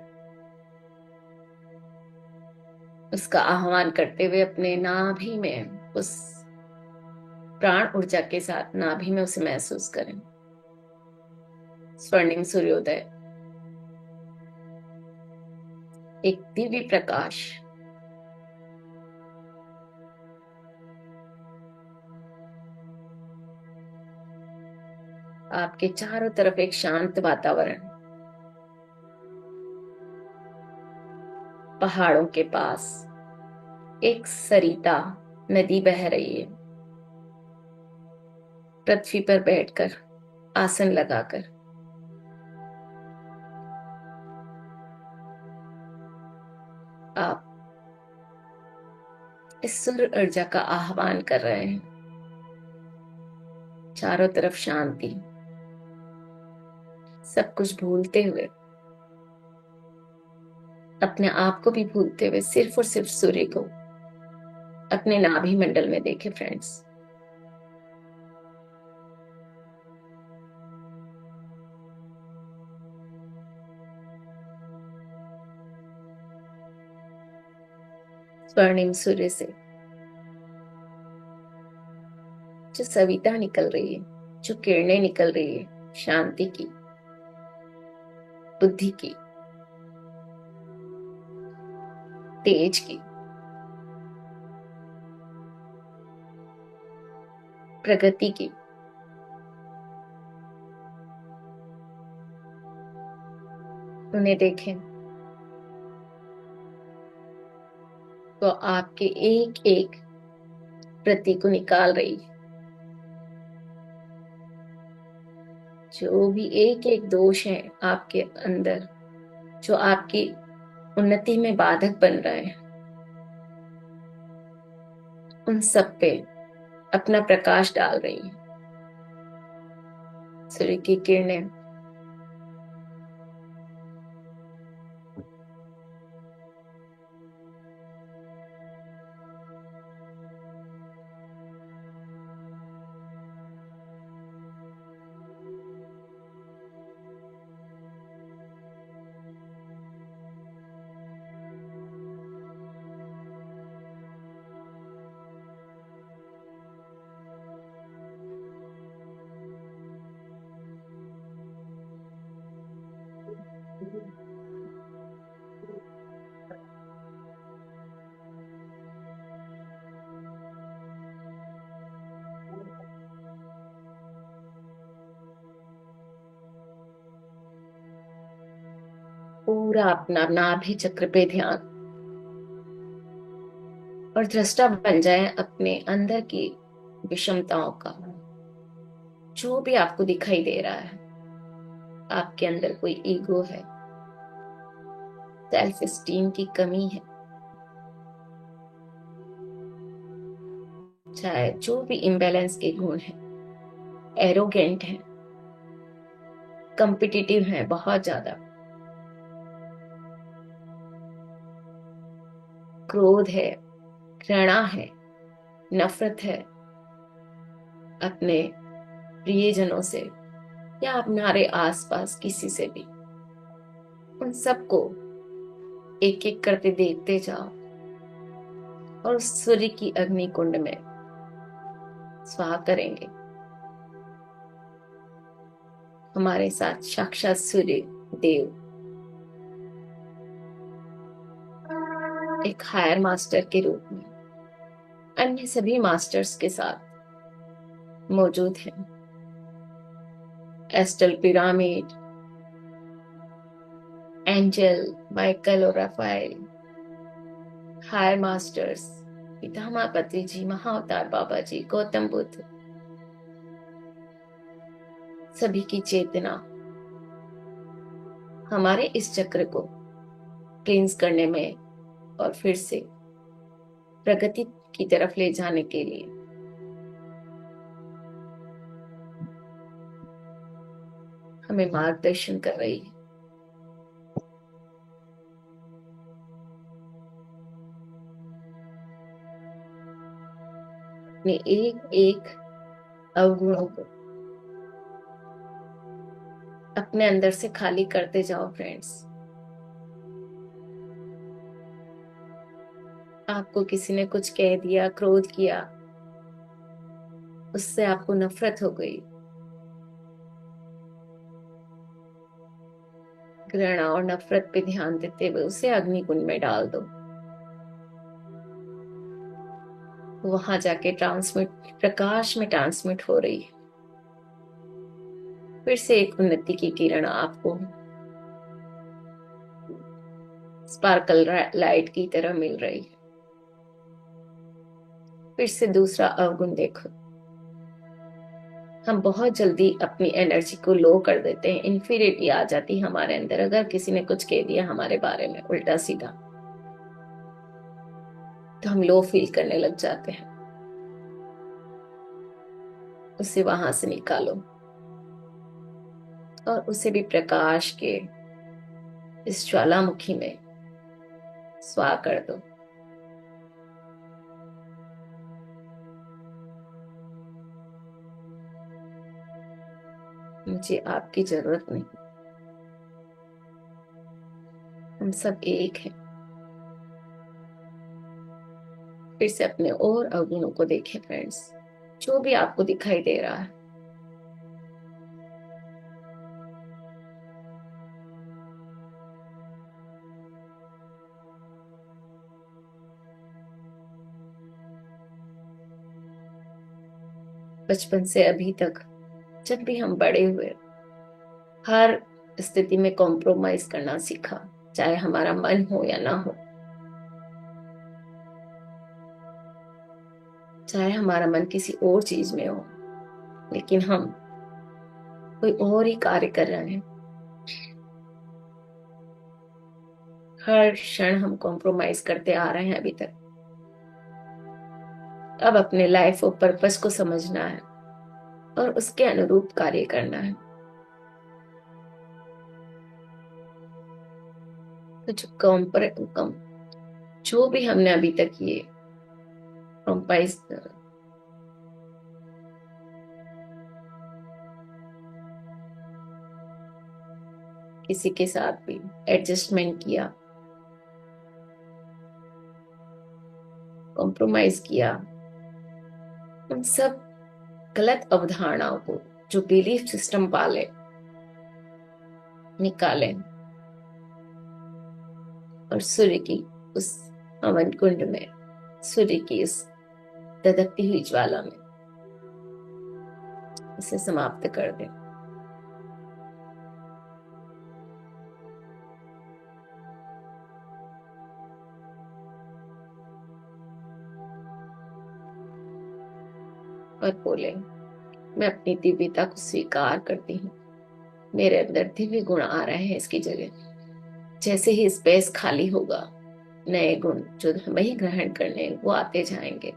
उसका आह्वान करते हुए अपने नाभि में, उस प्राण ऊर्जा के साथ नाभि में उसे महसूस करें। स्वर्णिम सूर्योदय, एक दिव्य प्रकाश आपके चारों तरफ, एक शांत वातावरण, पहाड़ों के पास एक सरिता नदी बह रही है। पृथ्वी पर बैठकर, आसन लगाकर आप इस सूर्य ऊर्जा का आह्वान कर रहे हैं। चारों तरफ शांति, सब कुछ भूलते हुए, अपने आप को भी भूलते हुए सिर्फ और सिर्फ सूर्य को अपने नाभि मंडल में देखें फ्रेंड्स। स्वर्णिम सूर्य से जो सविता निकल रही है, जो किरणें निकल रही है, शांति की, बुद्धि की, तेज की, प्रगति की, उन्हें देखें तो आपके एक एक प्रति को निकाल रही है। जो भी एक एक दोष है आपके अंदर, जो आपकी उन्नति में बाधक बन रहे हैं, उन सब पे अपना प्रकाश डाल रही है सूर्य की किरणें। पूरा अपना नाभि चक्र पे ध्यान, और दृष्टा बन जाए अपने अंदर की विषमताओं का। जो भी आपको दिखाई दे रहा है, आपके अंदर कोई ईगो है, सेल्फ एस्टीम की कमी है, चाहे जो भी इम्बैलेंस के गुण है, एरोगेंट है, कॉम्पिटिटिव है बहुत ज्यादा, क्रोध है, घृणा है, नफरत है अपने प्रियजनों से या हमारे आसपास किसी से भी, उन सबको एक एक करते देखते जाओ और उस सूर्य की अग्नि कुंड में स्वाहा करेंगे। हमारे साथ साक्षात सूर्य देव एक हायर मास्टर के रूप में अन्य सभी मास्टर्स के साथ मौजूद हैं। एस्टल पिरामिड, एंजल, माइकल और राफेल, हायर मास्टर्स, पितामह पत्री जी, महाअवतार बाबा जी, गौतम बुद्ध, सभी की चेतना हमारे इस चक्र को क्लींस करने में और फिर से प्रगति की तरफ ले जाने के लिए हमें मार्गदर्शन कर रही है। अपने एक एक अवगुणों को अपने अंदर से खाली करते जाओ फ्रेंड्स। आपको किसी ने कुछ कह दिया, क्रोध किया, उससे आपको नफरत हो गई, घृणा और नफरत पे ध्यान देते हुए उसे अग्निकुंड में डाल दो। वहां जाके ट्रांसमिट, प्रकाश में ट्रांसमिट हो रही है। फिर से एक उन्नति की किरण आपको स्पार्कल लाइट की तरह मिल रही है। फिर से दूसरा अवगुण देखो। हम बहुत जल्दी अपनी एनर्जी को लो कर देते हैं, इन्फीरियरिटी आ जाती है हमारे अंदर अगर किसी ने कुछ कह दिया हमारे बारे में उल्टा सीधा, तो हम लो फील करने लग जाते हैं। उसे वहां से निकालो और उसे भी प्रकाश के इस ज्वालामुखी में स्वाहा कर दो। मुझे आपकी जरूरत नहीं, हम सब एक हैं। फिर से अपने और अवगुणों को देखें फ्रेंड्स, जो भी आपको दिखाई दे रहा है। बचपन से अभी तक जब भी हम बड़े हुए, हर स्थिति में कॉम्प्रोमाइज करना सीखा, चाहे हमारा मन हो या ना हो, चाहे हमारा मन किसी और चीज में हो, लेकिन हम कोई और ही कार्य कर रहे हैं। हर क्षण हम कॉम्प्रोमाइज करते आ रहे हैं अभी तक। अब अपने लाइफ और पर्पस को समझना है और उसके अनुरूप कार्य करना है। तो जो भी हमने अभी तक ये कॉम्प्रोमाइज, किसी के साथ भी एडजस्टमेंट किया, कॉम्प्रोमाइज किया, उन सब गलत अवधारणाओं को, जो बिलीफ सिस्टम पाले, निकालें और सूर्य की उस हवन कुंड में, सूर्य की उस दधकती हुई ज्वाला में इसे समाप्त कर दें। और बोले, मैं अपनी दिव्यता को स्वीकार करती हूँ। मेरे अंदर दिव्य गुण आ रहे हैं इसकी जगह। जैसे ही स्पेस खाली होगा, नए गुण जो हमें ही ग्रहण करने वो आते जाएंगे।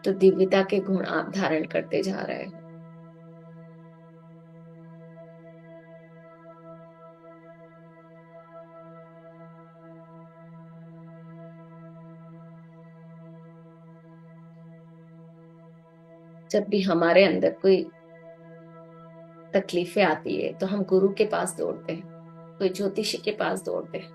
तो दिव्यता के गुण आप धारण करते जा रहे हो। जब भी हमारे अंदर कोई तकलीफें आती है तो हम गुरु के पास दौड़ते हैं, कोई ज्योतिषी के पास दौड़ते हैं,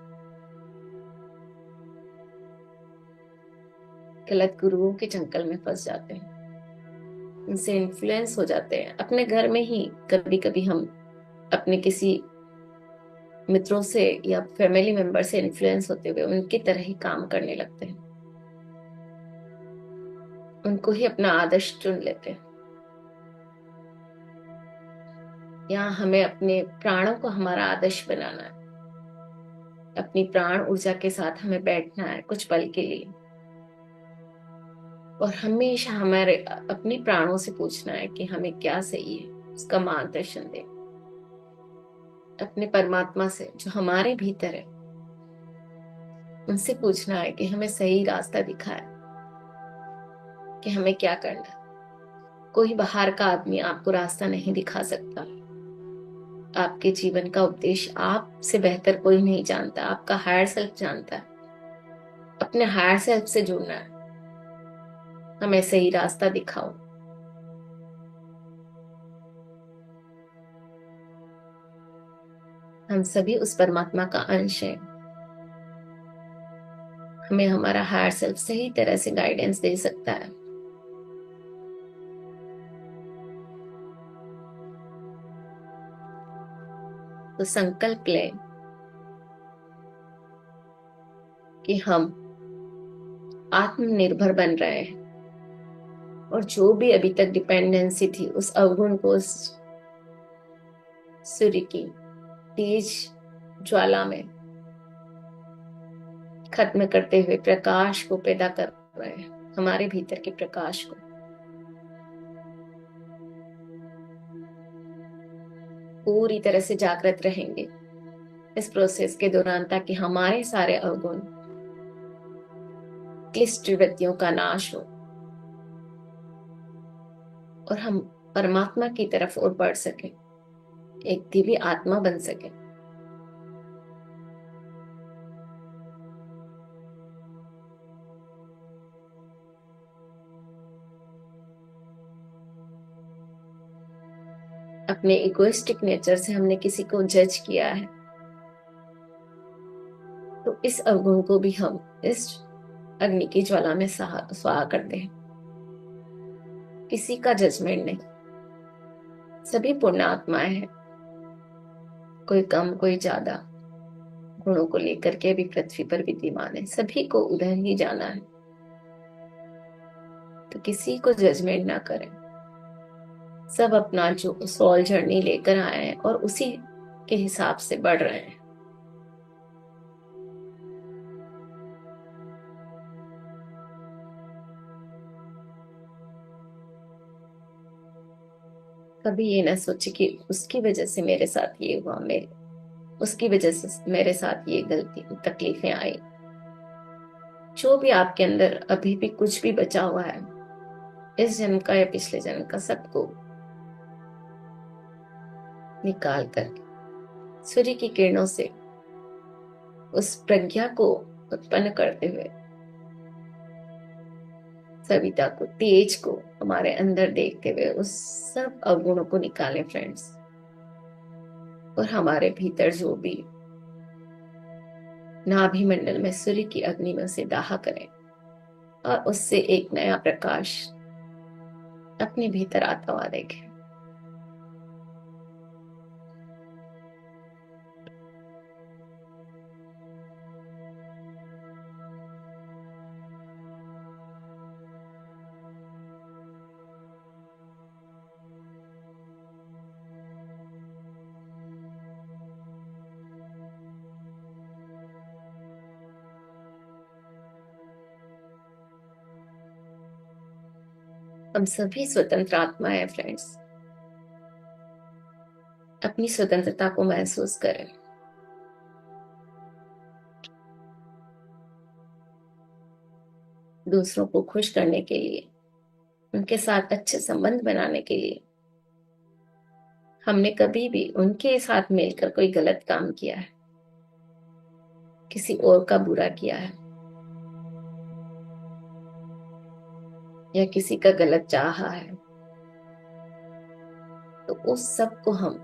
गलत गुरुओं के चंगल में फंस जाते हैं, उनसे इन्फ्लुएंस हो जाते हैं। अपने घर में ही कभी कभी हम अपने किसी मित्रों से या फैमिली मेंबर से इन्फ्लुएंस होते हुए उनकी तरह ही काम करने लगते हैं, उनको ही अपना आदर्श चुन लेते हैं। यहाँ हमें अपने प्राणों को हमारा आदर्श बनाना है, अपनी प्राण ऊर्जा के साथ हमें बैठना है कुछ पल के लिए, और हमेशा हमारे अपने प्राणों से पूछना है कि हमें क्या सही है, उसका मार्गदर्शन दे। अपने परमात्मा से जो हमारे भीतर है उनसे पूछना है कि हमें सही रास्ता दिखाए, कि हमें क्या करना है। कोई बाहर का आदमी आपको रास्ता नहीं दिखा सकता। आपके जीवन का उद्देश्य आपसे बेहतर कोई नहीं जानता, आपका हायर सेल्फ जानता है। अपने हायर सेल्फ से जुड़ना है। हमें सही रास्ता दिखाओ। हम सभी उस परमात्मा का अंश हैं। हमें हमारा हायर सेल्फ सही तरह से गाइडेंस दे सकता है। तो संकल्प लें कि हम आत्मनिर्भर बन रहे हैं, और जो भी अभी तक डिपेंडेंसी थी उस अवगुण को उस सूर्य की तेज ज्वाला में खत्म करते हुए प्रकाश को पैदा कर रहे हैं, हमारे भीतर के प्रकाश को। पूरी तरह से जागृत रहेंगे इस प्रोसेस के दौरान, ताकि हमारे सारे अवगुण क्लिष्ट वृत्तियों का नाश हो और हम परमात्मा की तरफ और बढ़ सके, एक दिव्य आत्मा बन सके। अपने इगोइस्टिक नेचर से हमने किसी को जज किया है, तो इस अवगुण को भी हम इस अग्नि की ज्वाला में स्वाहा करते हैं। किसी का जजमेंट नहीं, सभी पूर्ण आत्माएं हैं, कोई कम कोई ज्यादा गुणों को लेकर के अभी पृथ्वी पर विद्यमान है। सभी को उधर ही जाना है, तो किसी को जजमेंट ना करें। सब अपना जो सोल जर्नी लेकर आए हैं और उसी के हिसाब से बढ़ रहे हैं। कभी ये ना सोचे कि उसकी वजह से मेरे साथ ये हुआ, मेरे उसकी वजह से मेरे साथ ये गलती तकलीफें आई। जो भी आपके अंदर अभी भी कुछ भी बचा हुआ है, इस जन्म का या पिछले जन्म का, सबको निकाल कर सूर्य की किरणों से उस प्रज्ञा को उत्पन्न करते हुए, सविता को, तेज को हमारे अंदर देखते हुए उस सब अवगुणों को निकालें फ्रेंड्स, और हमारे भीतर जो भी नाभि मंडल में सूर्य की अग्नि में उसे दाह करें, और उससे एक नया प्रकाश अपने भीतर आता हुआ देखें। हम सभी स्वतंत्र आत्मा है फ्रेंड्स। अपनी स्वतंत्रता को महसूस करें। दूसरों को खुश करने के लिए उनके साथ अच्छे संबंध बनाने के लिए हमने कभी भी उनके साथ मिलकर कोई गलत काम किया है, किसी और का बुरा किया है, या किसी का गलत चाहा है, तो उस सब को हम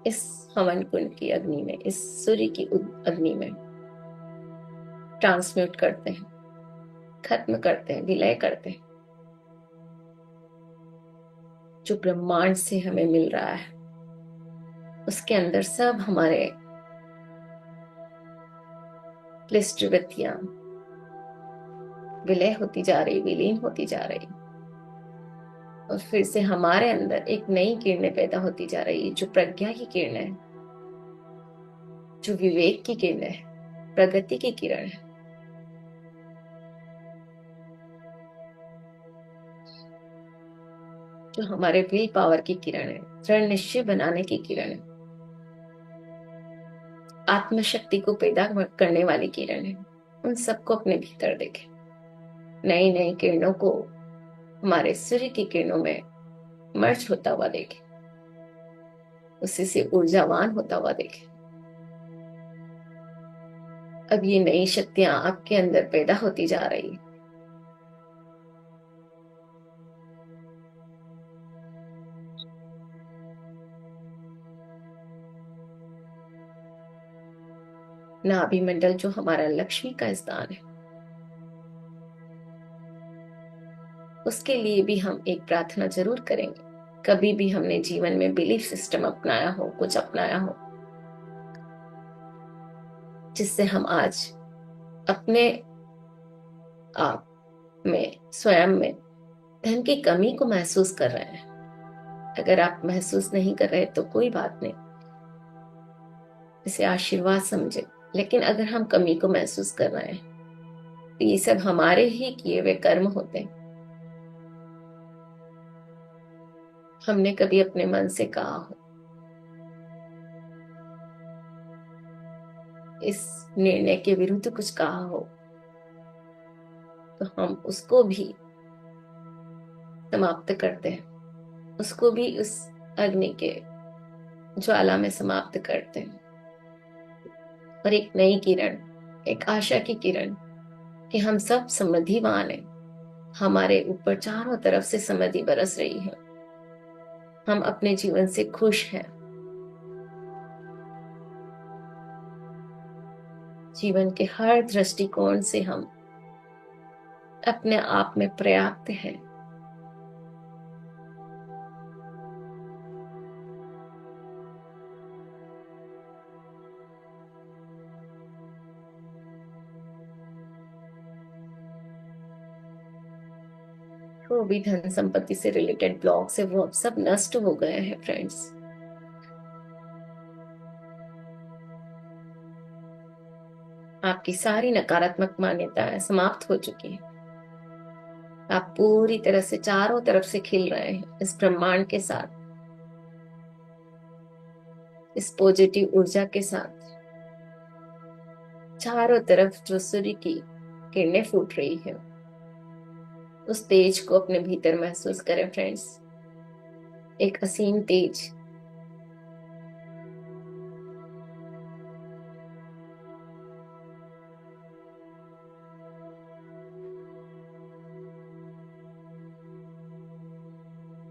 इस हवन कुंड की अग्नि में, इस सूर्य की अग्नि में ट्रांसम्यूट करते हैं, खत्म करते हैं, विलय करते हैं। जो ब्रह्मांड से हमें मिल रहा है उसके अंदर सब हमारे क्लिष्ट वृत्तियां विलय होती जा रही, विलीन होती जा रही, और फिर से हमारे अंदर एक नई किरणें पैदा होती जा रही है, जो प्रज्ञा की किरण है, जो विवेक की किरण है, प्रगति की किरण है। जो हमारे विल पावर की किरण है, दृढ़ निश्चय बनाने की किरण है, आत्मशक्ति को पैदा करने वाली किरण है। उन सबको अपने भीतर देखें, नई नई किरणों को हमारे सूर्य की किरणों में मर्ज होता हुआ देखें, उसी से ऊर्जावान होता हुआ देखें। अब ये नई शक्तियां आपके अंदर पैदा होती जा रही है। नाभि मंडल जो हमारा लक्ष्मी का स्थान है, उसके लिए भी हम एक प्रार्थना जरूर करेंगे। कभी भी हमने जीवन में बिलीफ सिस्टम अपनाया हो, कुछ अपनाया हो, जिससे हम आज अपने आप में, स्वयं में धन की कमी को महसूस कर रहे हैं। अगर आप महसूस नहीं कर रहे तो कोई बात नहीं, इसे आशीर्वाद समझे। लेकिन अगर हम कमी को महसूस कर रहे हैं तो ये सब हमारे ही किए हुए कर्म होते हैं। हमने कभी अपने मन से कहा हो, इस निर्णय के विरुद्ध कुछ कहा हो, तो हम उसको भी समाप्त करते हैं, उसको भी उस अग्नि के ज्वाला में समाप्त करते हैं। और एक नई किरण, एक आशा की किरण कि हम सब समृद्धिवान हैं, हमारे ऊपर चारों तरफ से समृद्धि बरस रही है, हम अपने जीवन से खुश हैं, जीवन के हर दृष्टिकोण से हम अपने आप में पर्याप्त हैं। वो भी धन संपत्ति से रिलेटेड ब्लॉक्स है, वो अब सब नष्ट हो गए हैं फ्रेंड्स। आपकी सारी नकारात्मक मान्यताएं समाप्त हो चुकी हैं। आप पूरी तरह से चारों तरफ से खिल रहे हैं इस ब्रह्मांड के साथ, इस पॉजिटिव ऊर्जा के साथ। चारों तरफ जो सूर्य की किरणें फूट रही है, उस तेज को अपने भीतर महसूस करें फ्रेंड्स। एक असीम तेज,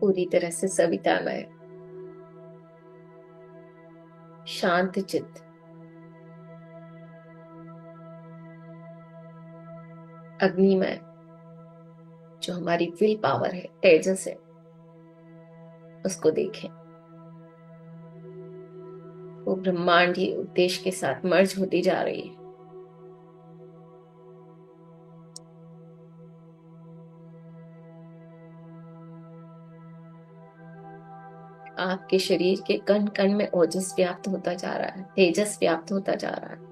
पूरी तरह से सवितामय, शांत चित्त, अग्निमय, जो हमारी विल पावर है, तेजस है, उसको देखें। वो ब्रह्मांड ही उद्देश्य के साथ मर्ज होती जा रही है। आपके शरीर के कण कण में ओजस व्याप्त होता जा रहा है, तेजस व्याप्त होता जा रहा है।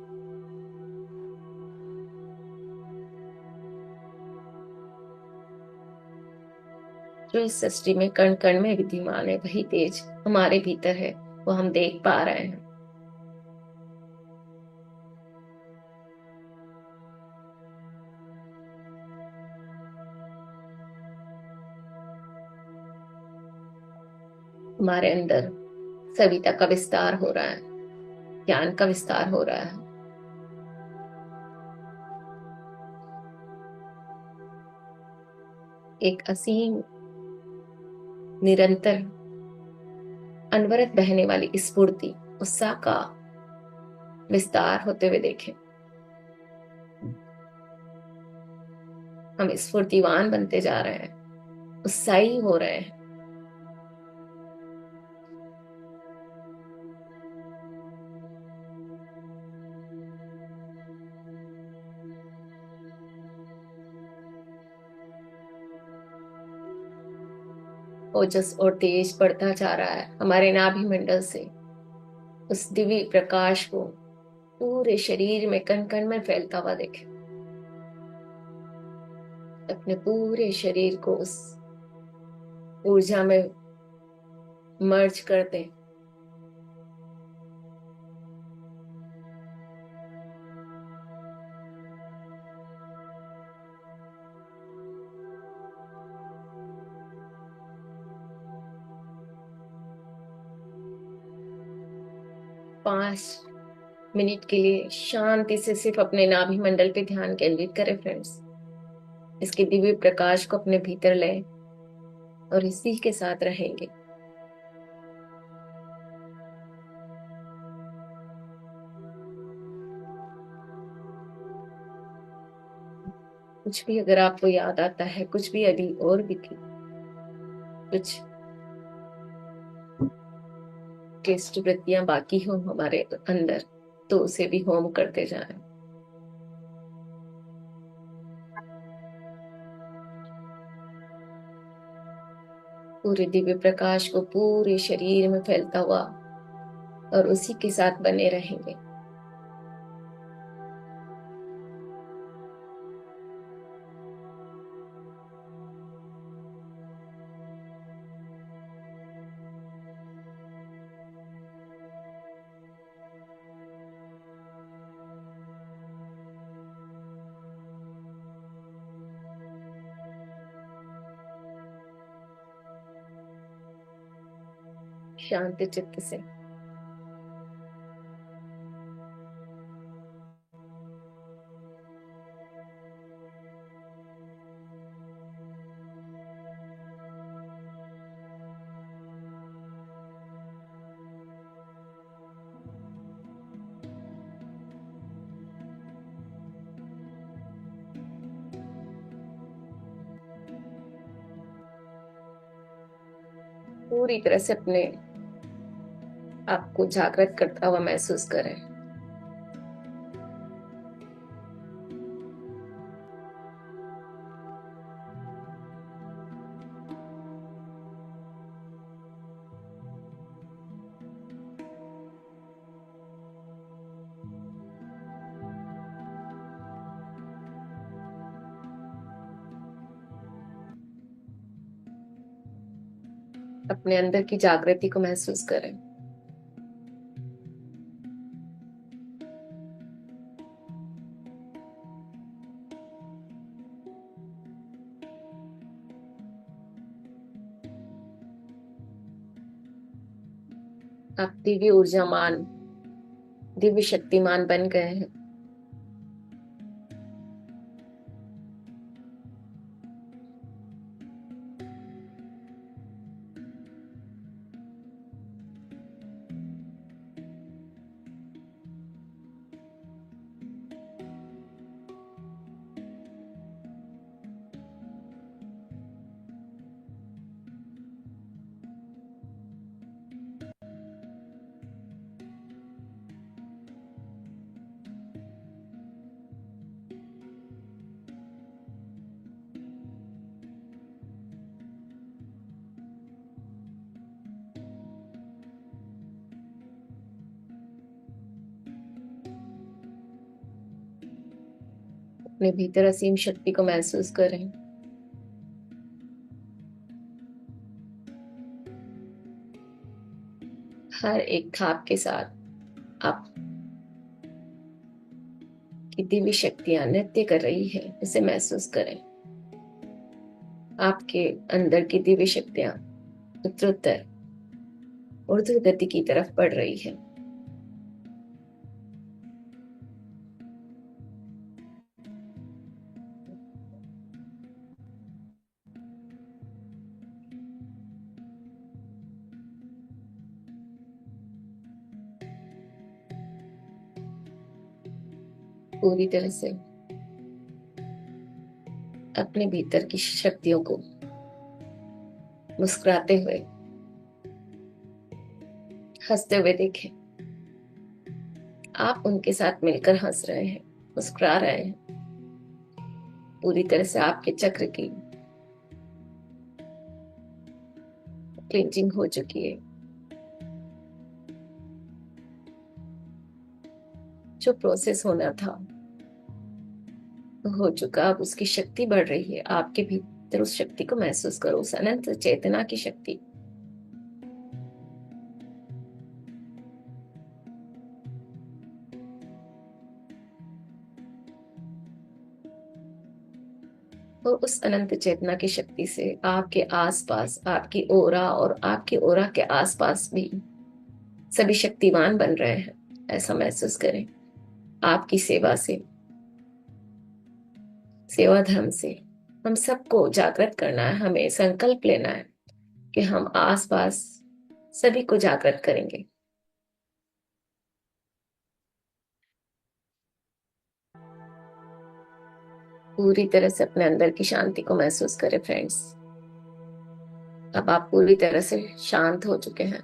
जो इस सृष्टि में कण कण में विद्यमान है, वही तेज हमारे भीतर है, वो हम देख पा रहे हैं। हमारे अंदर सविता का विस्तार हो रहा है, ज्ञान का विस्तार हो रहा है। एक असीम, निरंतर, अनवरत बहने वाली स्फूर्ति, उत्साह का विस्तार होते हुए देखें। हम स्फूर्तिवान बनते जा रहे हैं, उत्साही हो रहे हैं। ओजस और तेज बढ़ता जा रहा है हमारे नाभि मंडल से। उस दिव्य प्रकाश को पूरे शरीर में, कण कण में फैलता हुआ देखें। अपने पूरे शरीर को उस ऊर्जा में मर्ज कर दें। पांच मिनट के लिए शांति से सिर्फ अपने नाभि मंडल पे ध्यान केंद्रित करें फ्रेंड्स। इसके दिव्य प्रकाश को अपने भीतर लें और इसी के साथ रहेंगे। कुछ भी अगर आपको याद आता है, कुछ भी अभी और भी थी, कुछ क्लिष्ट वृत्तियां बाकी हो हमारे अंदर, तो उसे भी होम करते जाएं। पूरे दिव्य प्रकाश को पूरे शरीर में फैलता हुआ और उसी के साथ बने रहेंगे। शांति चित्त से। पूरी तरह से अपने आप को जागृत करता हुआ महसूस करें। अपने अंदर की जागृति को महसूस करें। आप दिव्य ऊर्जामान, दिव्य शक्तिमान बन गए हैं। अपने भीतर असीम शक्ति को महसूस करें। हर एक थाप के साथ आप की दिव्य शक्तियां नृत्य कर रही है, इसे महसूस करें। आपके अंदर की दिव्य शक्तियां उत्तरोत्तर ऊर्ध्व गति की तरफ बढ़ रही है। पूरी तरह से अपने भीतर की शक्तियों को मुस्कुराते हुए, हंसते हुए देखें। आप उनके साथ मिलकर हंस रहे हैं, मुस्कुरा रहे हैं। पूरी तरह से आपके चक्र की क्लिंचिंग हो चुकी है। जो प्रोसेस होना था हो चुका, अब उसकी शक्ति बढ़ रही है। आपके भीतर उस शक्ति को महसूस करो, उस अनंत चेतना की शक्ति। और उस अनंत चेतना की शक्ति से आपके आसपास, आपकी ओरा और आपकी ओरा के आसपास भी सभी शक्तिवान बन रहे हैं। ऐसा महसूस करें। आपकी सेवा से, सेवा धर्म से हम सबको जागृत करना है। हमें संकल्प लेना है कि हम आसपास सभी को जागृत करेंगे। पूरी तरह से अपने अंदर की शांति को महसूस करें फ्रेंड्स। अब आप पूरी तरह से शांत हो चुके हैं।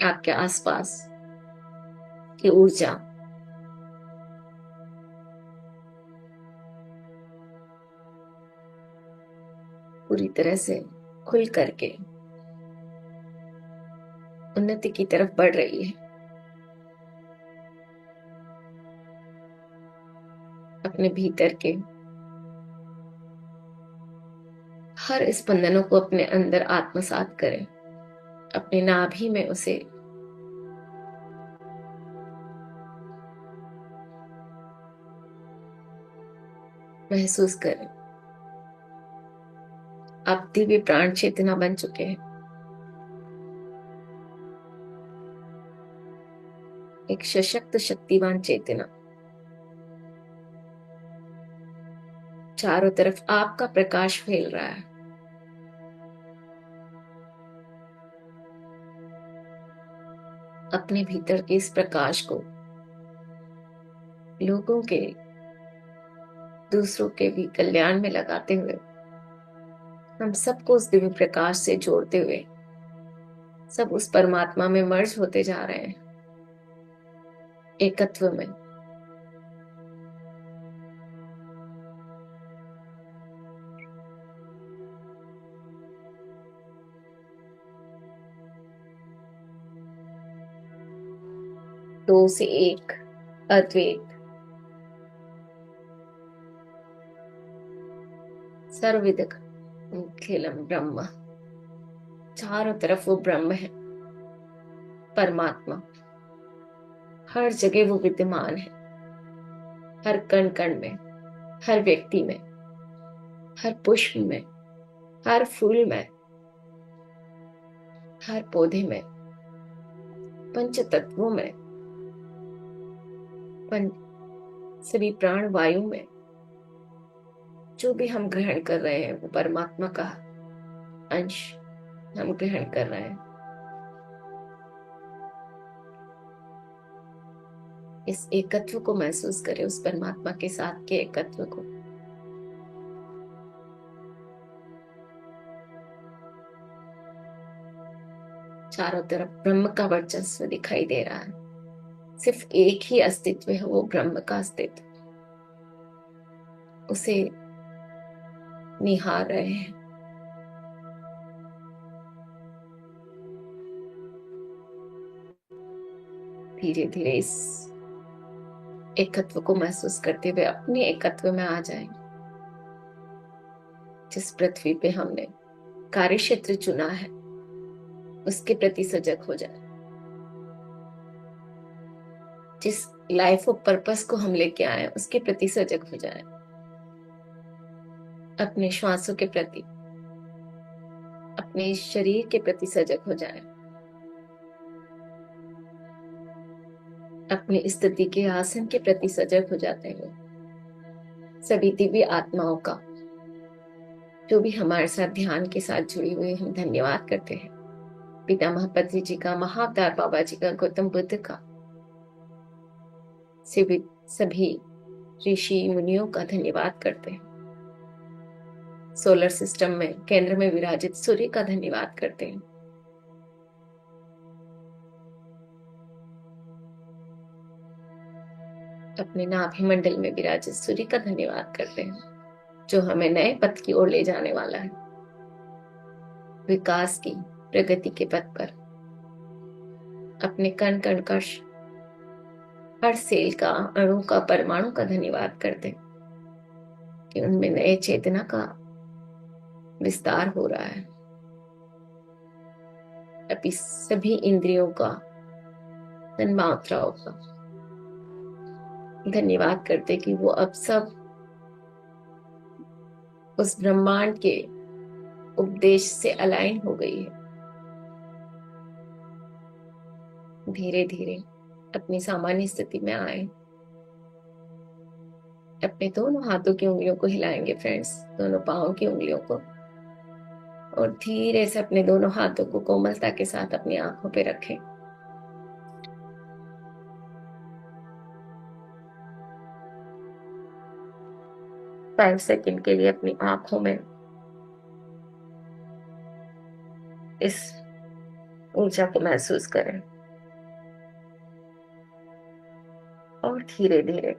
आपके आसपास की ऊर्जा पूरी तरह से खुल करके उन्नति की तरफ बढ़ रही है। अपने भीतर के हर स्पंदनों को अपने अंदर आत्मसात करें। अपने नाभि में उसे महसूस करें। आप दिव्य प्राण चेतना बन चुके हैं। एक सशक्त शक्तिवान चेतना। चारों तरफ आपका प्रकाश फैल रहा है। अपने भीतर के इस प्रकाश को लोगों के, दूसरों के भी कल्याण में लगाते हुए, हम सबको उस दिव्य प्रकाश से जोड़ते हुए सब उस परमात्मा में मर्ज होते जा रहे हैं, एकत्व में। दो से एक, अद्वैत, सर्वविद खिलम ब्रह्म। चारों तरफ वो ब्रह्म है, परमात्मा। हर जगह वो विद्यमान है, हर कण कण में, हर व्यक्ति में, हर पुष्प में, हर फूल में, हर पौधे में, पंच तत्वों में, पंच सभी प्राण वायु में। जो भी हम ग्रहण कर रहे हैं वो परमात्मा का अंश हम ग्रहण कर रहे हैं। इस एकत्व को महसूस करें, उस परमात्मा के साथ के एकत्व को। चारों तरफ ब्रह्म का वर्चस्व दिखाई दे रहा है। सिर्फ एक ही अस्तित्व है, वो ब्रह्म का अस्तित्व। उसे निहार रहे हैं। धीरे धीरे इस एकत्व को महसूस करते हुए अपने एकत्व में आ जाएं। जिस पृथ्वी पे हमने कार्य क्षेत्र चुना है उसके प्रति सजग हो जाए। जिस लाइफ ऑफ पर्पस को हम लेके आए उसके प्रति सजग हो जाए। अपने श्वासों के प्रति, अपने शरीर के प्रति सजग हो जाएं, अपनी स्थिति के आसन के प्रति सजग हो जाते हैं। सभी दिव्य आत्माओं का जो भी हमारे साथ ध्यान के साथ जुड़ी हुई है, हम धन्यवाद करते हैं। पितामह पत्नी जी का, महाअवतार बाबा जी का, गौतम बुद्ध का, सभी सभी ऋषि मुनियों का धन्यवाद करते हैं। सोलर सिस्टम में केंद्र में विराजित सूर्य का धन्यवाद करते हैं। अपने नाभि मंडल में विराजित सूर्य का धन्यवाद करते हैं, जो हमें नए पथ की ओर ले जाने वाला है, विकास की, प्रगति के पथ पर। अपने कण कण का, हर सेल का, अणु का, परमाणु का धन्यवाद करते हैं कि उनमें नए चेतना का विस्तार हो रहा है। अभी सभी इंद्रियों का, तन्मात्राओं का धन्यवाद करते कि वो अब सब उस ब्रह्मांड के उपदेश से अलाइन हो गई है। धीरे धीरे अपनी सामान्य स्थिति में आए। अपने दोनों हाथों की उंगलियों को हिलाएंगे फ्रेंड्स, दोनों पांवों की उंगलियों को, और धीरे से अपने दोनों हाथों को कोमलता के साथ अपनी आंखों पे रखें। 5 सेकंड के लिए अपनी आंखों में इस ऊर्जा को महसूस करें, और धीरे धीरे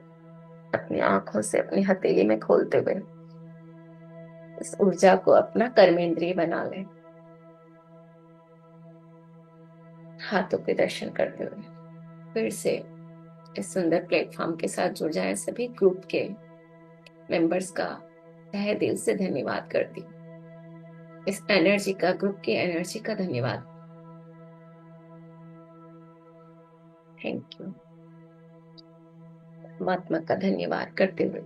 अपनी आंखों से अपनी हथेली में खोलते हुए इस ऊर्जा को अपना कर्मेंद्रिय बना लें। हाथों के दर्शन करते हुए फिर से इस सुंदर प्लेटफॉर्म के साथ जुड़ जाएं। सभी ग्रुप के मेंबर्स का तहे दिल से धन्यवाद करती, इस एनर्जी का, ग्रुप की एनर्जी का धन्यवाद। Thank you. परमात्मा का धन्यवाद करते हुए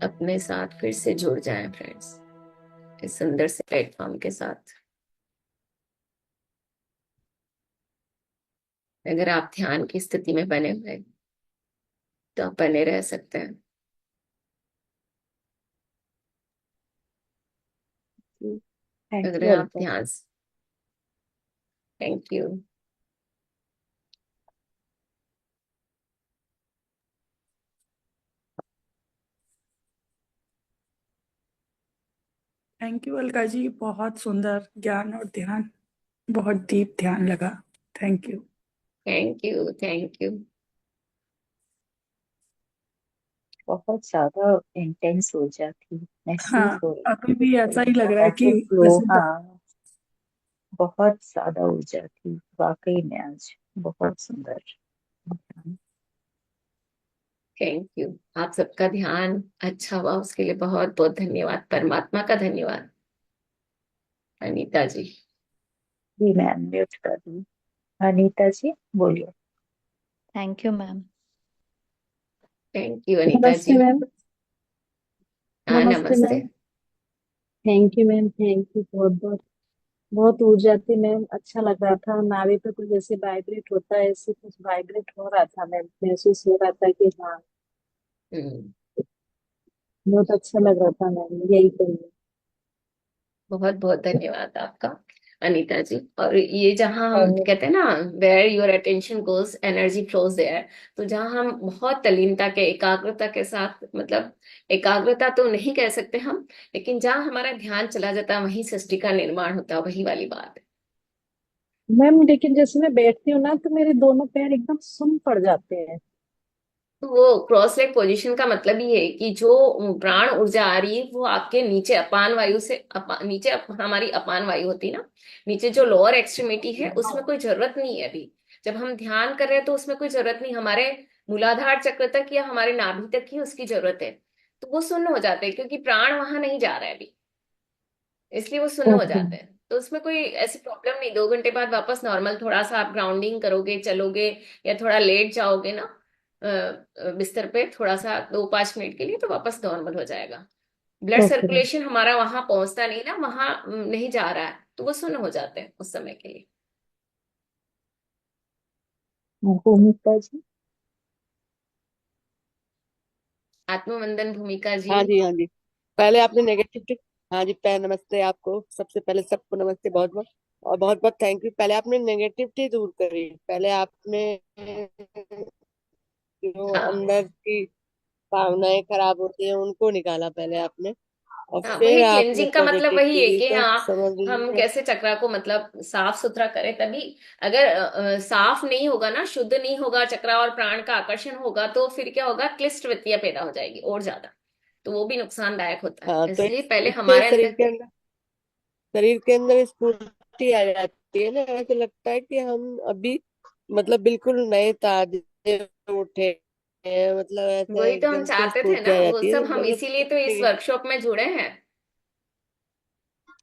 अपने साथ फिर से जुड़ जाएं फ्रेंड्स, इस सुंदर से प्लेटफॉर्म के साथ। अगर आप ध्यान की स्थिति में बने हुए तो आप बने रह सकते हैं। थैंक अगर यू आप अलका ध्यान, thank you. Thank you Alka ji, बहुत सुंदर ज्ञान और ध्यान, बहुत डीप ध्यान लगा। Thank you. Thank you. Thank you. बहुत ज्यादा इंटेंस ऊर्जा थी, हाँ, महसूस हो रही अभी थी, भी ऐसा ही लग रहा है कि ऐसे फ्लो। जैसे हाँ, बहुत ज्यादा ऊर्जा थी वाकई में आज। बहुत सुंदर। Thank you. आप सबका ध्यान अच्छा हुआ, उसके लिए बहुत बहुत धन्यवाद। परमात्मा का धन्यवाद। अनीता जी। जी मैं अनम्यूट कर दूँ। अनीता जी बोलिए। Thank you ma'am. Thank you Anita नमस्ते जी। मैम। हाँ नमस्ते नमस्ते। Ma'am. Thank you ma'am, thank you बहुत बहुत। बहुत ऊर्जा थी मैम, अच्छा लग रहा था। नाभि पे कुछ जैसे वाइब्रेट होता है, ऐसे कुछ वाइब्रेट हो रहा था मैम। महसूस हो रहा था कि हाँ, हम्म, बहुत अच्छा लग रहा था मैम, यही कहिए। बहुत बहुत धन्यवाद आपका अनीता जी। और ये जहाँ हम और कहते हैं ना, where your attention goes energy flows there, तो जहाँ हम बहुत तल्लीनता के, एकाग्रता के साथ, मतलब एकाग्रता तो नहीं कह सकते हम, लेकिन जहाँ हमारा ध्यान चला जाता है वहीं सृष्टि का निर्माण होता है, वही वाली बात है। मैम लेकिन जैसे मैं बैठती हूँ ना, तो मेरे दोनों पैर एकदम सुन पड़ जाते हैं। तो वो क्रॉस लेग पोजीशन का मतलब ही है कि जो प्राण ऊर्जा आ रही है वो आपके नीचे अपान वायु से, नीचे हमारी अपान वायु होती है ना, नीचे जो लोअर एक्सट्रीमिटी है उसमें कोई जरूरत नहीं है अभी। जब हम ध्यान कर रहे हैं तो उसमें कोई जरूरत नहीं, हमारे मूलाधार चक्र तक या हमारे नाभि तक ही उसकी जरूरत है। तो वो शून्य हो जाते हैं क्योंकि प्राण वहां नहीं जा रहा है अभी, इसलिए वो शून्य हो ओके। जाते हैं। तो उसमें कोई ऐसी प्रॉब्लम नहीं। 2 घंटे बाद वापस नॉर्मल, थोड़ा सा आप ग्राउंडिंग करोगे, चलोगे, या थोड़ा लेट जाओगे ना बिस्तर पे, थोड़ा सा 2-5 मिनट के लिए, तो वापस नॉर्मल हो जाएगा। Blood okay ma'am. सर्कुलेशन हमारा वहां पहुंचता नहीं ना, वहां नहीं जा रहा है, तो वो सुन्न हो जाते हैं उस समय के लिए। भूमिका जी। आत्मवंदन भूमिका जी। हाँ जी, हाँ जी। पहले आपने नेगेटिविटी। हाँ जी, नमस्ते आपको, सबसे पहले सबको नमस्ते बहुत बहुत। और बहुत बहुत थैंक यू। पहले आपने नेगेटिविटी दूर करी, पहले आपने जो हाँ अंदर की भावनाएं खराब होती हैं उनको निकाला पहले आपने, और हाँ, फिर वही आपने क्लेंजिंग का मतलब वही है पॉजिटिविटी कि का हाँ, समझ हम लिया। कैसे चक्रा को मतलब साफ सुथरा करें तभी। अगर साफ नहीं होगा ना, शुद्ध नहीं होगा चक्रा और प्राण का आकर्षण होगा, तो फिर क्या होगा, क्लिष्ट वृत्तियां पैदा हो जाएगी और ज्यादा, तो वो भी नुकसानदायक होता है। हाँ, तो इसलिए पहले इससे हमारे अंदर। शरीर के अंदर स्फूर्ति आ जाती है ना, ऐसे लगता है कि हम अभी मतलब बिल्कुल नए ताजे उठे हैं, मतलब ऐसा वही तो हम एकदम से चाहते थे स्फूर्ति ना, आ वो जाती है सब हम मतलब इसीलिए कुछ तो इस नहीं। वर्कशॉप में जुड़े हैं।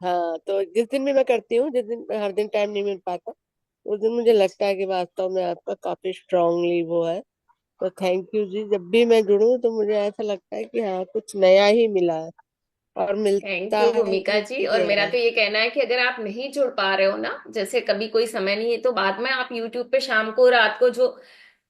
हाँ, तो जिस दिन भी मैं करती हूँ, जिस दिन हर दिन टाइम नहीं मिल पाता, उस दिन मुझे लगता है कि वास्तव में आपका काफी स्ट्रांगली वो है। तो थैंक यू जी, जब भी मैं जुड़ूं तो मुझे ऐसा लगता है कि हाँ कुछ नया ही मिला है, और थैंक मिलता यू है भूमिका जी। और मेरा मिलेगा। तो ये कहना है कि अगर आप नहीं जुड़ पा रहे हो ना, जैसे कभी कोई समय नहीं है, तो बाद में आप यूट्यूब पे शाम को रात को जो,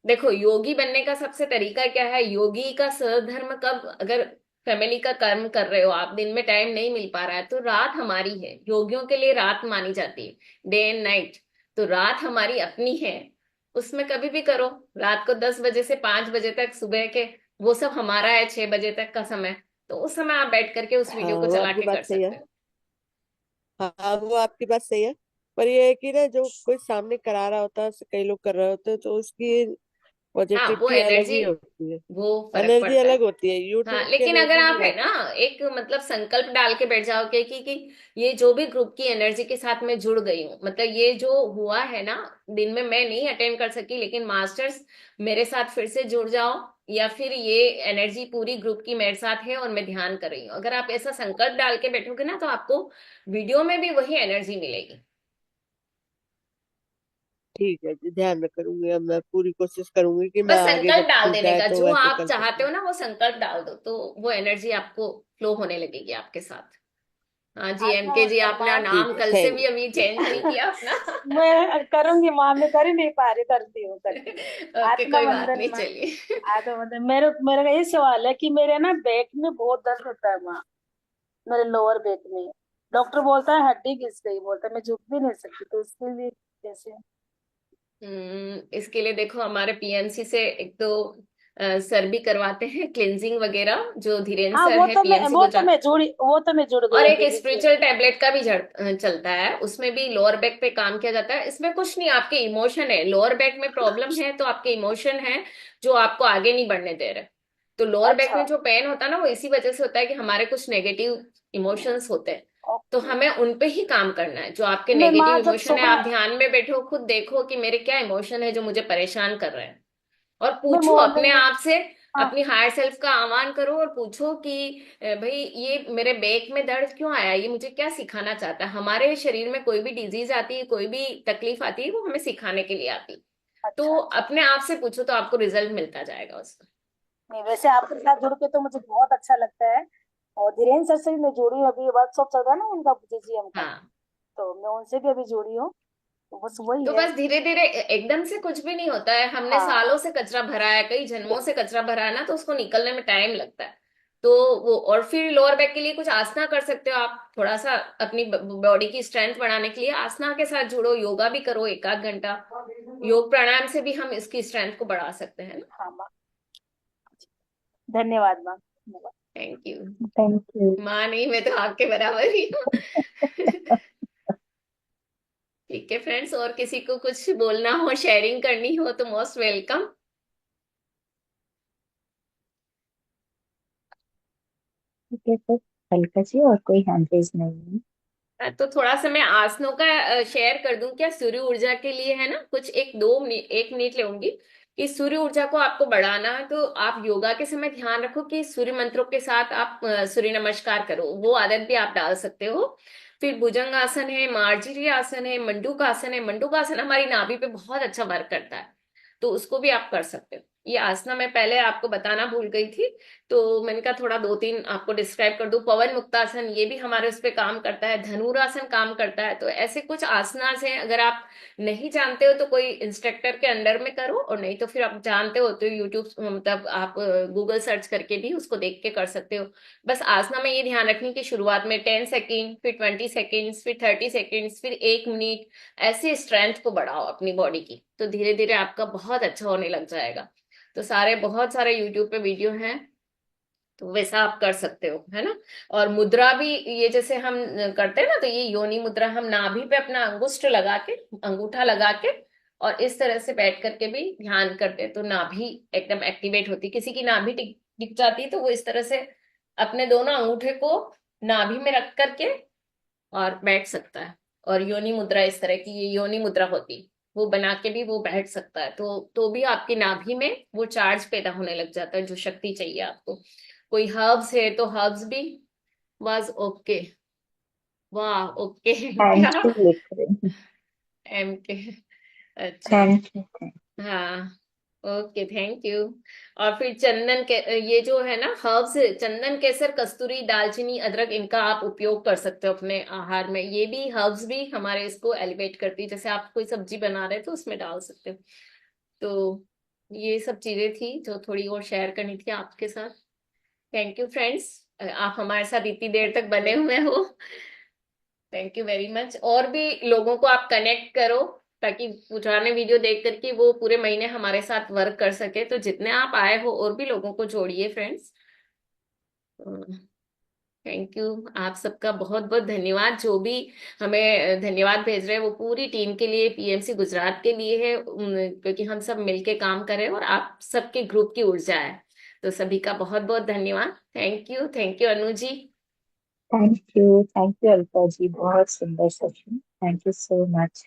देखो योगी बनने का सबसे तरीका क्या है, योगी का स्वधर्म कब, अगर फैमिली का कर्म कर रहे हो आप, दिन में टाइम नहीं मिल पा रहा है, तो रात हमारी है, योगियों के लिए रात मानी जाती है, डे एंड नाइट। तो रात हमारी अपनी है, उसमें कभी भी करो, रात को 10 बजे से 5 बजे तक, सुबह के वो सब हमारा है, 6 बजे तक का समय, तो उस समय आप बैठ करके उस हाँ, वीडियो को वो चला आपकी के कर बात सही है। सकते हो। हाँ, वो आपकी बात सही है। पर ये है कि ना, जो कोई सामने करा रहा होता है, कई लोग कर रहे होते हैं, तो उसकी हाँ, वो पॉजिटिविटी अलग एनर्जी, ही होती है। वो फर्क एनर्जी पड़ता है। अलग होती है, हाँ, यूट्यूब की लेकिन अगर एनर्जी आप नहीं है ना, आती। एक मतलब संकल्प डाल के बैठ जाओ कि ये जो भी ग्रुप की एनर्जी के साथ मैं जुड़ गई हूँ, मतलब ये जो हुआ है ना, दिन में मैं नहीं अटेंड कर सकी, लेकिन मास्टर्स मेरे साथ फिर से जुड़ जाओ, या फिर ये एनर्जी पूरी ग्रुप की मेरे साथ है और मैं ध्यान कर रही हूँ, अगर आप ऐसा संकल्प डाल के बैठोगे ना, तो आपको वीडियो में भी वही एनर्जी मिलेगी। ठीक है जी, ध्यान में करूंगी। अब मैं पूरी कोशिश करूंगी कि मैं बस आगे संकल्प जब डाल छूट देने जाए का, तो जो वैसे आप कर चाहते सकूं। हो ना, वो संकल्प डाल दो, तो वो एनर्जी आपको फ्लो होने लगेगी आपके साथ। हाँ जी, एमके जी, आत्मवंदन आपने मैम। नाम ठीक है, कल से थैंक भी अभी चेंज नहीं किया अपना। मैं करूंगी माँ, मैं कर ही नहीं पा रही, करती हूँ करती हूँ। ओके, कोई बात आत्मवंदन नहीं, मैम। चलिए। आत्मवंदन, मेरे मेरा ये सवाल है कि मेरे ना बैक में बहुत दर्द होता है माँ, मेरे लोअर बैक में। डॉक्टर बोलता है हड्डी घिस गई, बोलता है मैं झुक भी नहीं सकती, तो इसके लिए कैसे? इसके लिए देखो, हमारे पीएमसी से एक तो सर भी करवाते हैं क्लिनजिंग वगैरह, जो धीरेन्द्र हाँ, सर है पीएमसी गुजरात। वो तो मैं जुड़ गई और एक अभी बीच। स्पिरिचुअल टैबलेट का भी चलता है, उसमें भी लोअर बैक पे काम किया जाता है। इसमें कुछ नहीं, आपके इमोशन है, लोअर बैक में प्रॉब्लम है तो आपके इमोशन है जो आपको आगे नहीं बढ़ने दे रहे। तो लोअर बैक अच्छा। में जो पेन होता है ना, वो इसी वजह से होता है कि हमारे कुछ नेगेटिव इमोशंस होते हैं, तो ओके। हमें उन पे ही काम करना है। जो आपके मैं नेगेटिव माँ जब इमोशन है, आप सुबह, ध्यान में बैठो, खुद देखो कि मेरे क्या इमोशन है जो मुझे परेशान कर रहे हैं, और मैं पूछो अपने मॉर्निंग में। आप से, हाँ। अपनी हायर सेल्फ का आह्वान करो और पूछो कि भाई ये मेरे बैक में दर्द क्यों आया, ये मुझे क्या सिखाना चाहता है। हमारे शरीर में कोई भी डिजीज आती है, कोई भी तकलीफ आती है, वो हमें सिखाने के लिए आती है। तो अच्छा अच्छा। अपने आप से पूछो, तो आपको रिजल्ट मिलता जाएगा उसका। नहीं, वैसे आपके साथ जुड़ के तो मुझे बहुत अच्छा लगता है। और धीरेन्द्र सर से भी मैं जुड़ी हूँ, अभी वर्कशॉप चल रहा है ना उनका जीजीएम का, हाँ, तो मैं उनसे भी अभी जुड़ी हूँ। तो बस वही तो है। बस धीरे धीरे, एकदम से कुछ भी नहीं होता है। हमने हाँ। सालों से कचरा भरा है, कई जन्मों से कचरा भरा है ना, तो उसको निकलने में टाइम लगता है। तो वो, और फिर लोअर बैक के लिए कुछ आसना कर सकते हो आप, थोड़ा सा अपनी बॉडी की स्ट्रेंथ बढ़ाने के लिए आसना के साथ जुड़ो, योगा भी करो 1 आध घंटा, योग प्राणायाम से भी हम इसकी स्ट्रेंथ को बढ़ा सकते हैं ना। हाँ माँ। धन्यवाद माँ, धन्यवाद। Thank you. Thank you. माँ नहीं, मैं तो आपके बराबर ही हूँ। ठीक है फ्रेंड्स, और किसी को कुछ बोलना हो, शेयरिंग करनी हो, तो मोस्ट वेलकम। ठीक है, तो अलका जी और कोई हैंड रेज नहीं है। तो थोड़ा सा मैं आसनों का शेयर कर दूं क्या, सूर्य ऊर्जा के लिए है ना, कुछ 1 मिनट लूंगी। कि सूर्य ऊर्जा को आपको बढ़ाना है, तो आप योगा के समय ध्यान रखो कि सूर्य मंत्रों के साथ आप सूर्य नमस्कार करो, वो आदत भी आप डाल सकते हो। फिर भुजंग आसन है, मार्जरी आसन है, मंडूक आसन है। मंडूक आसन हमारी नाभि पे बहुत अच्छा वर्क करता है, तो उसको भी आप कर सकते हो। ये आसना मैं पहले आपको बताना भूल गई थी, तो मैंने कहा थोड़ा 2-3 आपको डिस्क्राइब कर दूं। पवन मुक्तासन, ये भी हमारे उस पे काम करता है। धनुरासन काम करता है। तो ऐसे कुछ आसनास हैं, अगर आप नहीं जानते हो तो कोई इंस्ट्रक्टर के अंडर में करो, और नहीं तो फिर आप जानते हो तो यूट्यूब, मतलब आप गूगल सर्च करके भी उसको देख के कर सकते हो। बस आसना में ये ध्यान रखनी कि शुरुआत में 10 सेकेंड, फिर 20 सेकेंड्स, फिर 30 सेकेंड्स, फिर 1 मिनट, ऐसे स्ट्रेंथ को बढ़ाओ अपनी बॉडी की, तो धीरे धीरे आपका बहुत अच्छा होने लग जाएगा। तो बहुत सारे यूट्यूब पे वीडियो हैं, तो वैसा आप कर सकते हो, है ना। और मुद्रा भी, ये जैसे हम करते हैं ना, तो ये योनि मुद्रा हम नाभि पे अपना अंगुष्ठ लगा के, अंगूठा लगा के, और इस तरह से बैठ करके भी ध्यान करते हैं, तो नाभि एकदम एक्टिवेट होती है। किसी की नाभि टिक टिक जाती है तो वो इस तरह से अपने दोनों अंगूठे को नाभि में रख करके और बैठ सकता है। और योनि मुद्रा इस तरह की, ये योनि मुद्रा होती, वो बना के भी वो बैठ सकता है, तो भी आपकी नाभि में वो चार्ज पैदा होने लग जाता है, जो शक्ति चाहिए आपको। कोई हर्ब्स है तो हर्ब्स भी, बस ओके, वाह ओके क्या, थैंक यू लिख रही हूँ। एम के, अच्छा, थैंक यू। हाँ, ओके, थैंक यू। और फिर चंदन के, ये जो है ना हर्ब्स, चंदन, केसर, कस्तूरी, दालचीनी, अदरक, इनका आप उपयोग कर सकते हो अपने आहार में। ये भी हर्ब्स भी हमारे इसको एलिवेट करती है, जैसे आप कोई सब्जी बना रहे हो तो उसमें डाल सकते हो। तो ये सब चीजें थी जो थोड़ी और शेयर करनी थी आपके साथ। थैंक यू फ्रेंड्स, आप हमारे साथ इतनी देर तक बने हुए हो, थैंक यू वेरी मच। और भी लोगों को आप कनेक्ट करो, ताकि पुराने वीडियो देख करके वो पूरे महीने हमारे साथ वर्क कर सके। तो जितने आप आए हो और भी लोगों को जोड़िए फ्रेंड्स। थैंक यू, आप सबका बहुत बहुत धन्यवाद। जो भी हमें धन्यवाद भेज रहे हैं वो पूरी टीम के लिए, पीएमसी गुजरात के लिए है, क्योंकि हम सब मिलके काम कर रहे हैं और आप सबके ग्रुप की ऊर्जा है। तो सभी का बहुत बहुत धन्यवाद। Thank you Anu ji. Thank you Alpa ji, बहुत सुंदर session. Thank you so much.